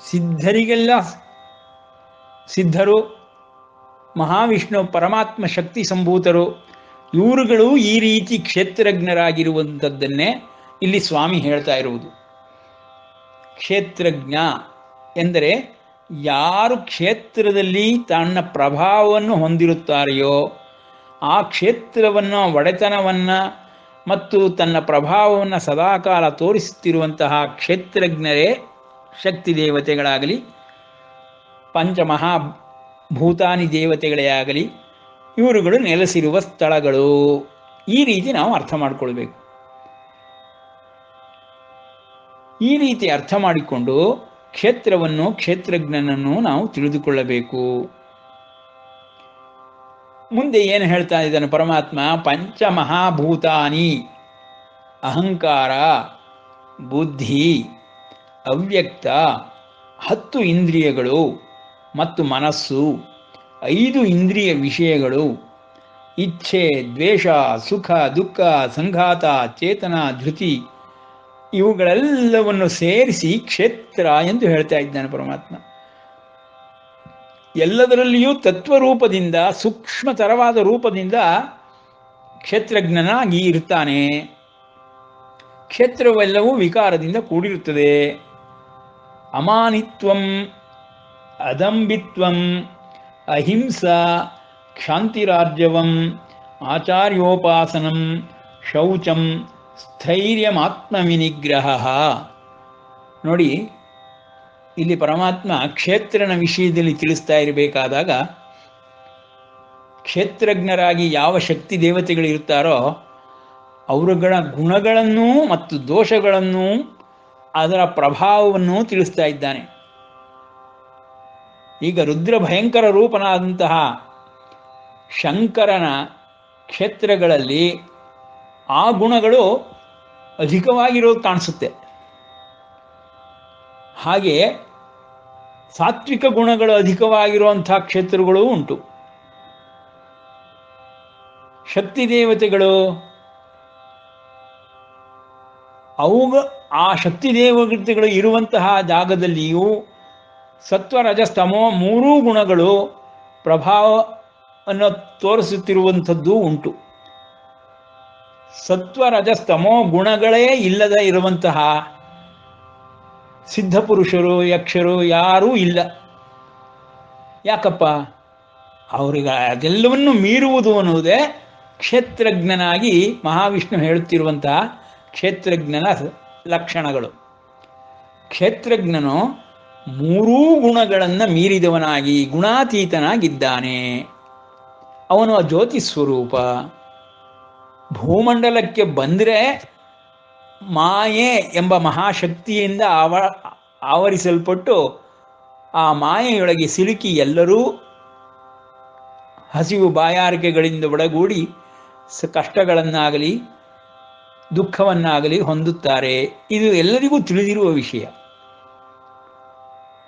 A: ಸಿದ್ಧರಿಗೆಲ್ಲ ಸಿದ್ಧರು, ಮಹಾವಿಷ್ಣು ಪರಮಾತ್ಮ ಶಕ್ತಿ ಸಂಭೂತರು. ಇವರುಗಳು ಈ ರೀತಿ ಕ್ಷೇತ್ರಜ್ಞರಾಗಿರುವಂಥದ್ದನ್ನೇ ಇಲ್ಲಿ ಸ್ವಾಮಿ ಹೇಳ್ತಾ ಇರುವುದು. ಕ್ಷೇತ್ರಜ್ಞ ಎಂದರೆ ಯಾರು ಕ್ಷೇತ್ರದಲ್ಲಿ ತನ್ನ ಪ್ರಭಾವವನ್ನು ಹೊಂದಿರುತ್ತಾರೆಯೋ ಆ ಕ್ಷೇತ್ರವನ್ನು, ಒಡೆತನವನ್ನು ಮತ್ತು ತನ್ನ ಪ್ರಭಾವವನ್ನು ಸದಾಕಾಲ ತೋರಿಸುತ್ತಿರುವಂತಹ ಕ್ಷೇತ್ರಜ್ಞರೇ ಶಕ್ತಿ ದೇವತೆಗಳಾಗಲಿ, ಪಂಚಮಹಾಭೂತಾನಿ ದೇವತೆಗಳೇ ಆಗಲಿ, ಇವರುಗಳು ನೆಲೆಸಿರುವ ಸ್ಥಳಗಳು. ಈ ರೀತಿ ನಾವು ಅರ್ಥ ಮಾಡಿಕೊಳ್ಬೇಕು. ಈ ರೀತಿ ಅರ್ಥ ಮಾಡಿಕೊಂಡು ಕ್ಷೇತ್ರವನ್ನು, ಕ್ಷೇತ್ರಜ್ಞನನ್ನು ನಾವು ತಿಳಿದುಕೊಳ್ಳಬೇಕು. ಮುಂದೆ ಏನು ಹೇಳ್ತಾ ಇದ್ದಾನೆ ಪರಮಾತ್ಮ? ಪಂಚಮಹಾಭೂತಾನಿ ಅಹಂಕಾರ, ಬುದ್ಧಿ, ಅವ್ಯಕ್ತ, 10 ಇಂದ್ರಿಯಗಳು ಮತ್ತು ಮನಸ್ಸು, 5 ಇಂದ್ರಿಯ ವಿಷಯಗಳು, ಇಚ್ಛೆ, ದ್ವೇಷ, ಸುಖ, ದುಃಖ, ಸಂಘಾತ, ಚೇತನ, ಧೃತಿ, ಇವುಗಳೆಲ್ಲವನ್ನು ಸೇರಿಸಿ ಕ್ಷೇತ್ರ ಎಂದು ಹೇಳ್ತಾ ಇದ್ದಾನೆ ಪರಮಾತ್ಮ. ಎಲ್ಲದರಲ್ಲಿಯೂ ತತ್ವರೂಪದಿಂದ, ಸೂಕ್ಷ್ಮತರವಾದ ರೂಪದಿಂದ ಕ್ಷೇತ್ರಜ್ಞನಾಗಿ ಇರ್ತಾನೆ. ಕ್ಷೇತ್ರವೆಲ್ಲವೂ ವಿಕಾರದಿಂದ ಕೂಡಿರುತ್ತದೆ. ಅಮಾನಿತ್ವಂ, ಅದಂಬಿತ್ವಂ, ಅಹಿಂಸಾ, ಕ್ಷಾಂತಿರಾರ್ಜವಂ, ಆಚಾರ್ಯೋಪಾಸನಂ, ಶೌಚಂ, ಸ್ಥೈರ್ಯಮಾತ್ಮವಿನಿಗ್ರಹ. ನೋಡಿ, ಇಲ್ಲಿ ಪರಮಾತ್ಮ ಕ್ಷೇತ್ರನ ವಿಷಯದಲ್ಲಿ ತಿಳಿಸ್ತಾ ಇರಬೇಕಾದಾಗ ಕ್ಷೇತ್ರಜ್ಞರಾಗಿ ಯಾವ ಶಕ್ತಿ ದೇವತೆಗಳಿರ್ತಾರೋ ಅವರುಗಳ ಗುಣಗಳನ್ನೂ ಮತ್ತು ದೋಷಗಳನ್ನೂ ಅದರ ಪ್ರಭಾವವನ್ನು ತಿಳಿಸ್ತಾ ಇದ್ದಾನೆ. ಈಗ ರುದ್ರ ಭಯಂಕರ ರೂಪನಾದಂತಹ ಶಂಕರನ ಕ್ಷೇತ್ರಗಳಲ್ಲಿ ಆ ಗುಣಗಳು ಅಧಿಕವಾಗಿರೋದು ಕಾಣಿಸುತ್ತೆ. ಹಾಗೆ ಸಾತ್ವಿಕ ಗುಣಗಳು ಅಧಿಕವಾಗಿರುವಂಥ ಕ್ಷೇತ್ರಗಳೂ ಉಂಟು. ಶಕ್ತಿ ದೇವತೆಗಳು ಆ ಶಕ್ತಿ ದೇವತೆಗಳು ಇರುವಂತಹ ಜಾಗದಲ್ಲಿಯೂ ಸತ್ವರಜಸ್ತಮೋ 3 ಗುಣಗಳು ಪ್ರಭಾವವನ್ನು ತೋರಿಸುತ್ತಿರುವಂಥದ್ದು ಉಂಟು. ಸತ್ವರಜಸ್ತಮೋ ಗುಣಗಳೇ ಇಲ್ಲದ ಇರುವಂತಹ ಸಿದ್ಧಪುರುಷರು, ಯಕ್ಷರು ಯಾರೂ ಇಲ್ಲ. ಯಾಕಪ್ಪ? ಅವರಿಗೆ ಅದೆಲ್ಲವನ್ನು ಮೀರುವುದು ಅನ್ನುವುದೇ ಕ್ಷೇತ್ರಜ್ಞನಾಗಿ ಮಹಾವಿಷ್ಣು ಹೇಳುತ್ತಿರುವಂತಹ ಕ್ಷೇತ್ರಜ್ಞನ ಲಕ್ಷಣಗಳು. ಕ್ಷೇತ್ರಜ್ಞನು 3 ಗುಣಗಳನ್ನು ಮೀರಿದವನಾಗಿ ಗುಣಾತೀತನಾಗಿದ್ದಾನೆ. ಅವನು ಜ್ಯೋತಿ ಸ್ವರೂಪ. ಭೂಮಂಡಲಕ್ಕೆ ಬಂದರೆ ಮಾಯೆ ಎಂಬ ಮಹಾಶಕ್ತಿಯಿಂದ ಆವರಿಸಲ್ಪಟ್ಟು ಆ ಮಾಯೆಯೊಳಗೆ ಸಿಲುಕಿ ಎಲ್ಲರೂ ಹಸಿವು ಬಾಯಾರಿಕೆಗಳಿಂದ ಒಡಗೂಡಿ ಕಷ್ಟಗಳನ್ನಾಗಲಿ ದುಃಖವನ್ನಾಗಲಿ ಹೊಂದುತ್ತಾರೆ. ಇದು ಎಲ್ಲರಿಗೂ ತಿಳಿದಿರುವ ವಿಷಯ.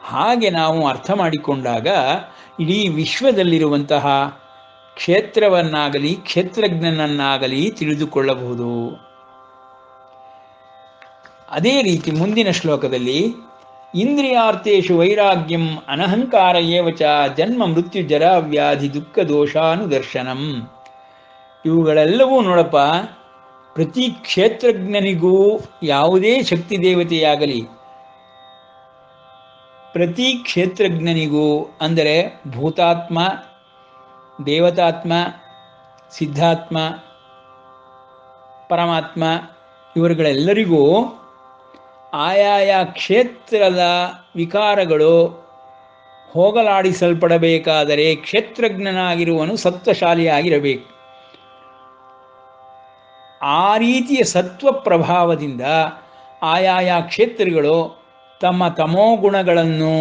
A: ಹಾಗೆ ನಾವು ಅರ್ಥ ಮಾಡಿಕೊಂಡಾಗ ಇಡೀ ವಿಶ್ವದಲ್ಲಿರುವಂತಹ ಕ್ಷೇತ್ರವನ್ನಾಗಲಿ ಕ್ಷೇತ್ರಜ್ಞನನ್ನಾಗಲಿ ತಿಳಿದುಕೊಳ್ಳಬಹುದು. ಅದೇ ರೀತಿ ಮುಂದಿನ ಶ್ಲೋಕದಲ್ಲಿ ಇಂದ್ರಿಯಾರ್ಥೇಶು ವೈರಾಗ್ಯಂ ಅನಹಂಕಾರ ಏವಚ ಜನ್ಮ ಮೃತ್ಯು ಜರ ವ್ಯಾಧಿ ದುಃಖ ದೋಷಾನುದರ್ಶನಂ. ಇವುಗಳೆಲ್ಲವೂ ನೋಡಪ್ಪ, ಪ್ರತಿ ಕ್ಷೇತ್ರಜ್ಞನಿಗೂ ಯಾವುದೇ ಶಕ್ತಿ ದೇವತೆಯಾಗಲಿ, ಪ್ರತಿ ಕ್ಷೇತ್ರಜ್ಞನಿಗೂ ಅಂದರೆ ಭೂತಾತ್ಮ, ದೇವತಾತ್ಮ, ಸಿದ್ಧಾತ್ಮ, ಪರಮಾತ್ಮ ಇವರುಗಳೆಲ್ಲರಿಗೂ ಆಯಾಯ ಕ್ಷೇತ್ರದ ವಿಕಾರಗಳು ಹೋಗಲಾಡಿಸಲ್ಪಡಬೇಕಾದರೆ ಕ್ಷೇತ್ರಜ್ಞನಾಗಿರುವನು ಸತ್ವಶಾಲಿಯಾಗಿರಬೇಕು. ಆ ರೀತಿಯ ಸತ್ವ ಪ್ರಭಾವದಿಂದ ಆಯಾಯ ಕ್ಷೇತ್ರಗಳು ತಮ್ಮ ತಮೋಗುಣಗಳನ್ನು,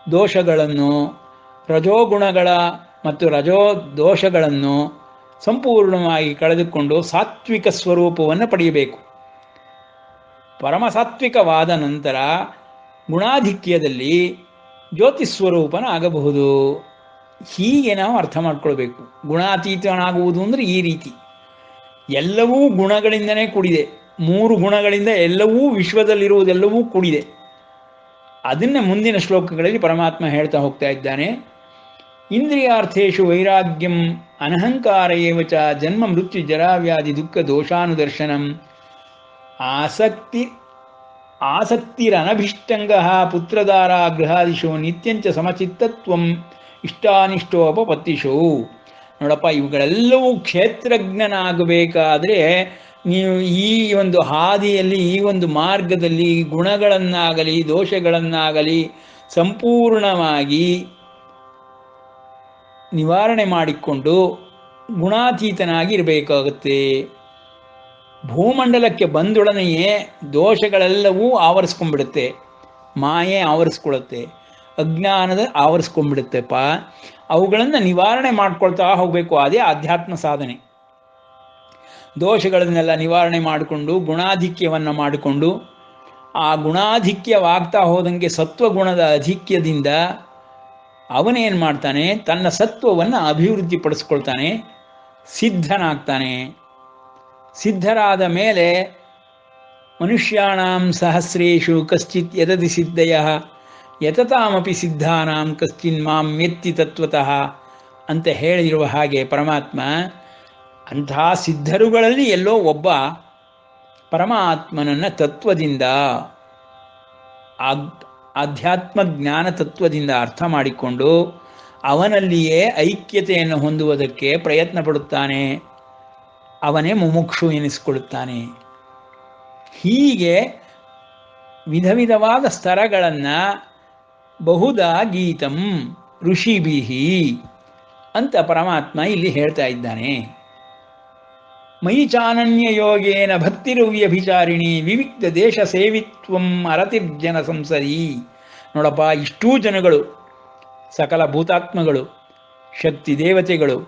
A: ದೋಷಗಳನ್ನು, ರಜೋಗುಣಗಳ ಮತ್ತು ರಜೋ ದೋಷಗಳನ್ನು ಸಂಪೂರ್ಣವಾಗಿ ಕಳೆದುಕೊಂಡು ಸಾತ್ವಿಕ ಸ್ವರೂಪವನ್ನು ಪಡೆಯಬೇಕು. ಪರಮಸಾತ್ವಿಕವಾದ ನಂತರ ಗುಣಾಧಿಕ್ಯದಲ್ಲಿ ಜ್ಯೋತಿಸ್ವರೂಪನಾಗಬಹುದು. ಹೀಗೆ ನಾವು ಅರ್ಥ ಮಾಡ್ಕೊಳ್ಬೇಕು. ಗುಣಾತೀತನಾಗುವುದು ಅಂದರೆ ಈ ರೀತಿ. ಎಲ್ಲವೂ ಗುಣಗಳಿಂದನೇ ಕೂಡಿದೆ. 3 ಗುಣಗಳಿಂದ ಎಲ್ಲವೂ ವಿಶ್ವದಲ್ಲಿರುವುದೆಲ್ಲವೂ ಕೂಡಿದೆ. ಅದನ್ನೇ ಮುಂದಿನ ಶ್ಲೋಕಗಳಲ್ಲಿ ಪರಮಾತ್ಮ ಹೇಳ್ತಾ ಹೋಗ್ತಾ ಇದ್ದಾನೆ. ಇಂದ್ರಿಯಾರ್ಥೇಶು ವೈರಾಗ್ಯಂ ಅನಹಂಕಾರ ಏವಚ ಜನ್ಮ ಮೃತ್ಯು ಜರಾವ್ಯಾಧಿ ದುಃಖ ದೋಷಾನುದರ್ಶನಂ ಆಸಕ್ತಿರನಭಿಷ್ಟಂಗ ಪುತ್ರದಾರ ಗೃಹಾದಿಶೋ ನಿತ್ಯಂಚ ಸಮಚಿತ್ತತ್ವಂ ಇಷ್ಟಾನಿಷ್ಟೋಪಪತ್ತಿಶೋ. ನೋಡಪ್ಪ, ಇವುಗಳೆಲ್ಲವೂ ಕ್ಷೇತ್ರಜ್ಞನಾಗಬೇಕಾದ್ರೆ ನೀವು ಈ ಒಂದು ಹಾದಿಯಲ್ಲಿ, ಈ ಒಂದು ಮಾರ್ಗದಲ್ಲಿ ಗುಣಗಳನ್ನಾಗಲಿ ದೋಷಗಳನ್ನಾಗಲಿ ಸಂಪೂರ್ಣವಾಗಿ ನಿವಾರಣೆ ಮಾಡಿಕೊಂಡು ಗುಣಾತೀತನಾಗಿ ಇರಬೇಕಾಗುತ್ತೆ. ಭೂಮಂಡಲಕ್ಕೆ ಬಂದೊಡನೆಯೇ ದೋಷಗಳೆಲ್ಲವೂ ಆವರಿಸ್ಕೊಂಡ್ಬಿಡುತ್ತೆ, ಮಾಯೆ ಆವರಿಸ್ಕೊಳ್ಳುತ್ತೆ, ಅಜ್ಞಾನದ ಆವರಿಸ್ಕೊಂಡ್ಬಿಡುತ್ತೆಪ್ಪ. ಅವುಗಳನ್ನು ನಿವಾರಣೆ ಮಾಡ್ಕೊಳ್ತಾ ಹೋಗಬೇಕು. ಅದೇ ಆಧ್ಯಾತ್ಮ ಸಾಧನೆ. ದೋಷಗಳನ್ನೆಲ್ಲ ನಿವಾರಣೆ ಮಾಡಿಕೊಂಡು ಗುಣಾಧಿಕ್ಯವನ್ನು ಮಾಡಿಕೊಂಡು, ಆ ಗುಣಾಧಿಕ್ಯವಾಗ್ತಾ ಹೋದಂಗೆ ಸತ್ವಗುಣದ ಅಧಿಕ್ಯದಿಂದ ಅವನೇನು ಮಾಡ್ತಾನೆ, ತನ್ನ ಸತ್ವವನ್ನು ಅಭಿವೃದ್ಧಿಪಡಿಸ್ಕೊಳ್ತಾನೆ, ಸಿದ್ಧನಾಗ್ತಾನೆ. ಸಿದ್ಧರಾದ ಮೇಲೆ ಮನುಷ್ಯಾಣಾಂ ಸಹಸ್ರೇಷು ಕಶ್ಚಿತ್ ಯತತಿ ಸಿದ್ಧಯ ಯತತಾಮಪಿ ಸಿದ್ಧಾನಾಂ ಕಶ್ಚಿನ್ ಮಾಂ ಮೆತ್ತಿ ತತ್ವತಃ ಅಂತ ಹೇಳಿರುವ ಹಾಗೆ ಪರಮಾತ್ಮ ಅಂತಹ ಸಿದ್ಧರುಗಳಲ್ಲಿ ಎಲ್ಲೋ ಒಬ್ಬ ಪರಮಾತ್ಮನನ್ನು ತತ್ವದಿಂದ, ಆಧ್ಯಾತ್ಮ ಜ್ಞಾನ ತತ್ವದಿಂದ ಅರ್ಥ ಮಾಡಿಕೊಂಡು ಅವನಲ್ಲಿಯೇ ಐಕ್ಯತೆಯನ್ನು ಹೊಂದುವುದಕ್ಕೆ ಪ್ರಯತ್ನ ಪಡುತ್ತಾನೆ. ಅವನೇ ಮುಮುಕ್ಷು ಎನಿಸಿಕೊಳ್ಳುತ್ತಾನೆ. ಹೀಗೆ ವಿಧ ವಿಧವಾದ ಸ್ತರಗಳನ್ನು ಬಹುದಾ ಗೀತಂ ಋಷಿಭಿಹಿ ಅಂತ ಪರಮಾತ್ಮ ಇಲ್ಲಿ ಹೇಳ್ತಾ ಇದ್ದಾನೆ. ಮಯಿ ಚಾನನ್ಯ ಯೋಗೇನ ಭಕ್ತಿರವ್ಯಭಿಚಾರಿಣಿ ವಿವಿಕ್ತ ದೇಶ ಸೇವಿತ್ವಂ ಅರತಿರ್ಜನ ಸಂಸರಿ. ನೋಡಪ್ಪ, ಇಷ್ಟೂ ಜನಗಳು, ಸಕಲ ಭೂತಾತ್ಮಗಳು, ಶಕ್ತಿ ದೇವತೆಗಳು,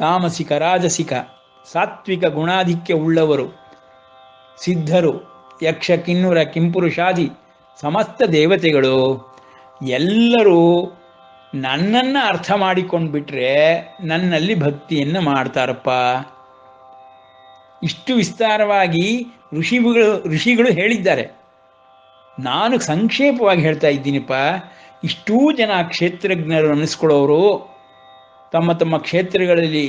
A: ತಾಮಸಿಕ ರಾಜಸಿಕ ಸಾತ್ವಿಕ ಗುಣಾಧಿಕ್ಯ ಉಳ್ಳವರು, ಸಿದ್ಧರು, ಯಕ್ಷ ಕಿನ್ನುರ ಕಿಂಪುರುಷಾದಿ ಸಮಸ್ತ ದೇವತೆಗಳು ಎಲ್ಲರೂ ನನ್ನನ್ನು ಅರ್ಥ ಮಾಡಿಕೊಂಡ್ಬಿಟ್ರೆ ನನ್ನಲ್ಲಿ ಭಕ್ತಿಯನ್ನು ಮಾಡ್ತಾರಪ್ಪ. ಇಷ್ಟು ವಿಸ್ತಾರವಾಗಿ ಋಷಿಗಳು ಹೇಳಿದ್ದಾರೆ. ನಾನು ಸಂಕ್ಷೇಪವಾಗಿ ಹೇಳ್ತಾ ಇದ್ದೀನಿಪ್ಪ. ಇಷ್ಟೂ ಜನ ಕ್ಷೇತ್ರಜ್ಞರು ಅನ್ನಿಸ್ಕೊಳ್ಳೋರು, ತಮ್ಮ ತಮ್ಮ ಕ್ಷೇತ್ರಗಳಲ್ಲಿ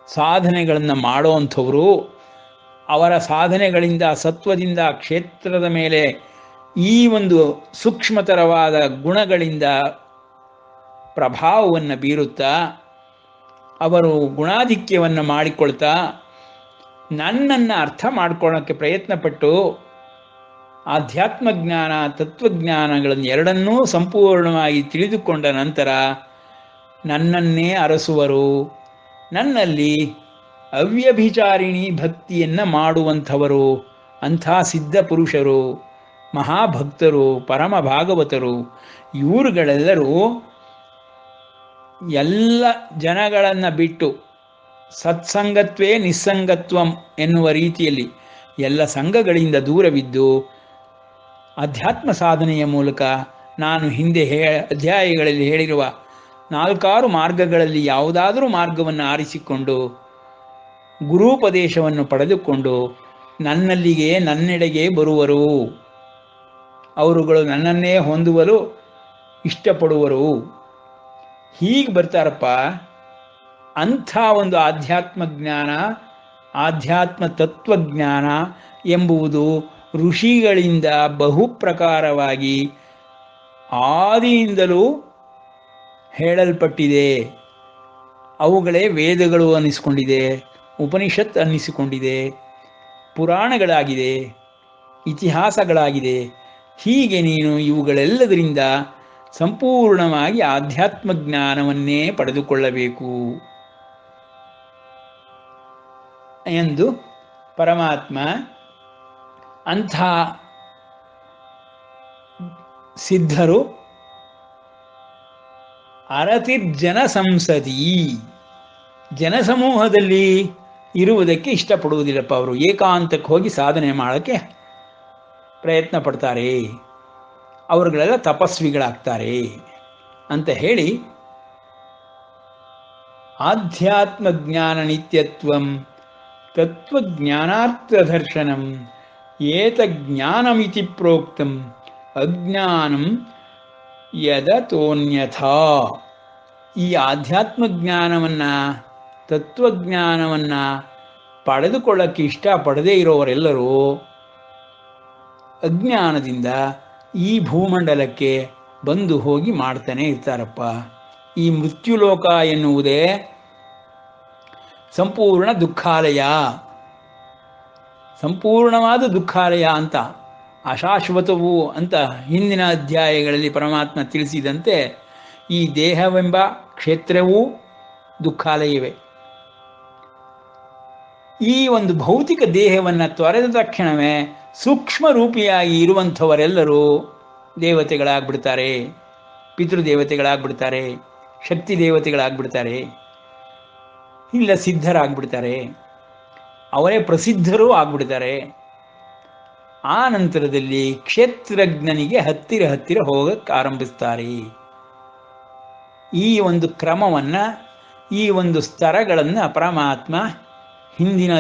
A: ಸಾಧನೆಗಳನ್ನು ಮಾಡೋವಂಥವರು, ಅವರ ಸಾಧನೆಗಳಿಂದ ಸತ್ವದಿಂದ ಕ್ಷೇತ್ರದ ಮೇಲೆ ಈ ಒಂದು ಸೂಕ್ಷ್ಮತರವಾದ ಗುಣಗಳಿಂದ ಪ್ರಭಾವವನ್ನು ಬೀರುತ್ತಾ ಅವರು ಗುಣಾಧಿಕ್ಯವನ್ನು ಮಾಡಿಕೊಳ್ತಾ ನನ್ನನ್ನು ಅರ್ಥ ಮಾಡ್ಕೊಳ್ಳೋಕ್ಕೆ ಪ್ರಯತ್ನಪಟ್ಟು ಆಧ್ಯಾತ್ಮ ಜ್ಞಾನ ತತ್ವಜ್ಞಾನಗಳನ್ನು ಎರಡನ್ನೂ ಸಂಪೂರ್ಣವಾಗಿ ತಿಳಿದುಕೊಂಡ ನಂತರ ನನ್ನನ್ನೇ ಅರಸುವರು, ನನ್ನಲ್ಲಿ ಅವ್ಯಭಿಚಾರಿಣಿ ಭಕ್ತಿಯನ್ನು ಮಾಡುವಂಥವರು, ಅಂಥ ಸಿದ್ಧ ಪುರುಷರು, ಮಹಾಭಕ್ತರು, ಪರಮ ಭಾಗವತರು, ಇವರುಗಳೆಲ್ಲರೂ ಎಲ್ಲ ಜನಗಳನ್ನು ಬಿಟ್ಟು ಸತ್ಸಂಗತ್ವೇ ನಿಸ್ಸಂಗತ್ವಂ ಎನ್ನುವ ರೀತಿಯಲ್ಲಿ ಎಲ್ಲ ಸಂಘಗಳಿಂದ ದೂರವಿದ್ದು ಅಧ್ಯಾತ್ಮ ಸಾಧನೆಯ ಮೂಲಕ ನಾನು ಹಿಂದೆ ಅಧ್ಯಾಯಗಳಲ್ಲಿ ಹೇಳಿರುವ 4 ಮಾರ್ಗಗಳಲ್ಲಿ ಯಾವುದಾದರೂ ಮಾರ್ಗವನ್ನು ಆರಿಸಿಕೊಂಡು ಗುರೂಪದೇಶವನ್ನು ಪಡೆದುಕೊಂಡು ನನ್ನಲ್ಲಿಗೆ ನನ್ನೆಡೆಗೆ ಬರುವರು, ಅವರುಗಳು ನನ್ನನ್ನೇ ಹೊಂದುವಲು ಇಷ್ಟಪಡುವರು. ಹೀಗೆ ಬರ್ತಾರಪ್ಪ. ಅಂಥ ಒಂದು ಆಧ್ಯಾತ್ಮ ಜ್ಞಾನ, ಆಧ್ಯಾತ್ಮ ತತ್ವಜ್ಞಾನ ಎಂಬುದು ಋಷಿಗಳಿಂದ ಬಹುಪ್ರಕಾರವಾಗಿ ಆದಿಯಿಂದಲೂ ಹೇಳಲ್ಪಟ್ಟಿದೆ. ಅವುಗಳೇ ವೇದಗಳು ಅನ್ನಿಸಿಕೊಂಡಿದೆ, ಉಪನಿಷತ್ ಅನ್ನಿಸಿಕೊಂಡಿದೆ, ಪುರಾಣಗಳಾಗಿದೆ, ಇತಿಹಾಸಗಳಾಗಿದೆ. ಹೀಗೆ ನೀನು ಇವುಗಳೆಲ್ಲದರಿಂದ ಸಂಪೂರ್ಣವಾಗಿ ಆಧ್ಯಾತ್ಮ ಜ್ಞಾನವನ್ನೇ ಪಡೆದುಕೊಳ್ಳಬೇಕು ಎಂದು ಪರಮಾತ್ಮ ಅಂಥ ಸಿದ್ಧರು ಅರತಿರ್ಜನ ಸಂಸದಿ, ಜನಸಮೂಹದಲ್ಲಿ ಇರುವುದಕ್ಕೆ ಇಷ್ಟಪಡುವುದಿಲ್ಲಪ್ಪ. ಅವರು ಏಕಾಂತಕ್ಕೆ ಹೋಗಿ ಸಾಧನೆ ಮಾಡೋಕ್ಕೆ ಪ್ರಯತ್ನ ಪಡ್ತಾರೆ, ಅವರುಗಳೆಲ್ಲ ತಪಸ್ವಿಗಳಾಗ್ತಾರೆ ಅಂತ ಹೇಳಿ ಆಧ್ಯಾತ್ಮ ಜ್ಞಾನ ನಿತ್ಯತ್ವಂ ತತ್ವಜ್ಞಾನಾರ್ಥದರ್ಶನಂ ಏತಜ್ಞಾನಮಿತಿ ಪ್ರೋಕ್ತಂ ಅಜ್ಞಾನಂ ಯದತೋನ್ಯಥಾ. ಈ ಆಧ್ಯಾತ್ಮ ಜ್ಞಾನವನ್ನು, ತತ್ವಜ್ಞಾನವನ್ನು ಪಡೆದುಕೊಳ್ಳಕ್ಕೆ ಇಷ್ಟಪಡದೇ ಇರೋವರೆಲ್ಲರೂ ಅಜ್ಞಾನದಿಂದ ಈ ಭೂಮಂಡಲಕ್ಕೆ ಬಂದು ಹೋಗಿ ಮಾಡ್ತಾನೆ ಇರ್ತಾರಪ್ಪ. ಈ ಮೃತ್ಯುಲೋಕ ಎನ್ನುವುದೇ ಸಂಪೂರ್ಣ ದುಃಖಾಲಯ, ಸಂಪೂರ್ಣವಾದ ದುಃಖಾಲಯ ಅಂತ, ಅಶಾಶ್ವತವು ಅಂತ ಹಿಂದಿನ ಅಧ್ಯಾಯಗಳಲ್ಲಿ ಪರಮಾತ್ಮ ತಿಳಿಸಿದಂತೆ ಈ ದೇಹವೆಂಬ ಕ್ಷೇತ್ರವೂ ದುಃಖಾಲಯವೇ. ಈ ಒಂದು ಭೌತಿಕ ದೇಹವನ್ನು ತೊರೆದ ತಕ್ಷಣವೇ ಸೂಕ್ಷ್ಮ ರೂಪಿಯಾಗಿ ಇರುವಂಥವರೆಲ್ಲರೂ ದೇವತೆಗಳಾಗ್ಬಿಡ್ತಾರೆ, ಪಿತೃದೇವತೆಗಳಾಗ್ಬಿಡ್ತಾರೆ, ಶಕ್ತಿ ದೇವತೆಗಳಾಗ್ಬಿಡ್ತಾರೆ, ಇಲ್ಲ ಸಿದ್ಧರಾಗ್ಬಿಡ್ತಾರೆ, ಅವರೇ ಪ್ರಸಿದ್ಧರೂ ಆಗ್ಬಿಡ್ತಾರೆ. ಆ ನಂತರದಲ್ಲಿ ಕ್ಷೇತ್ರಜ್ಞನಿಗೆ ಹತ್ತಿರ ಹತ್ತಿರ ಹೋಗಕ್ಕೆ ಆರಂಭಿಸ್ತಾರೆ. ಈ ಒಂದು ಕ್ರಮವನ್ನು, ಈ ಒಂದು ಸ್ತರಗಳನ್ನು ಪರಮಾತ್ಮ ಹಿಂದಿನ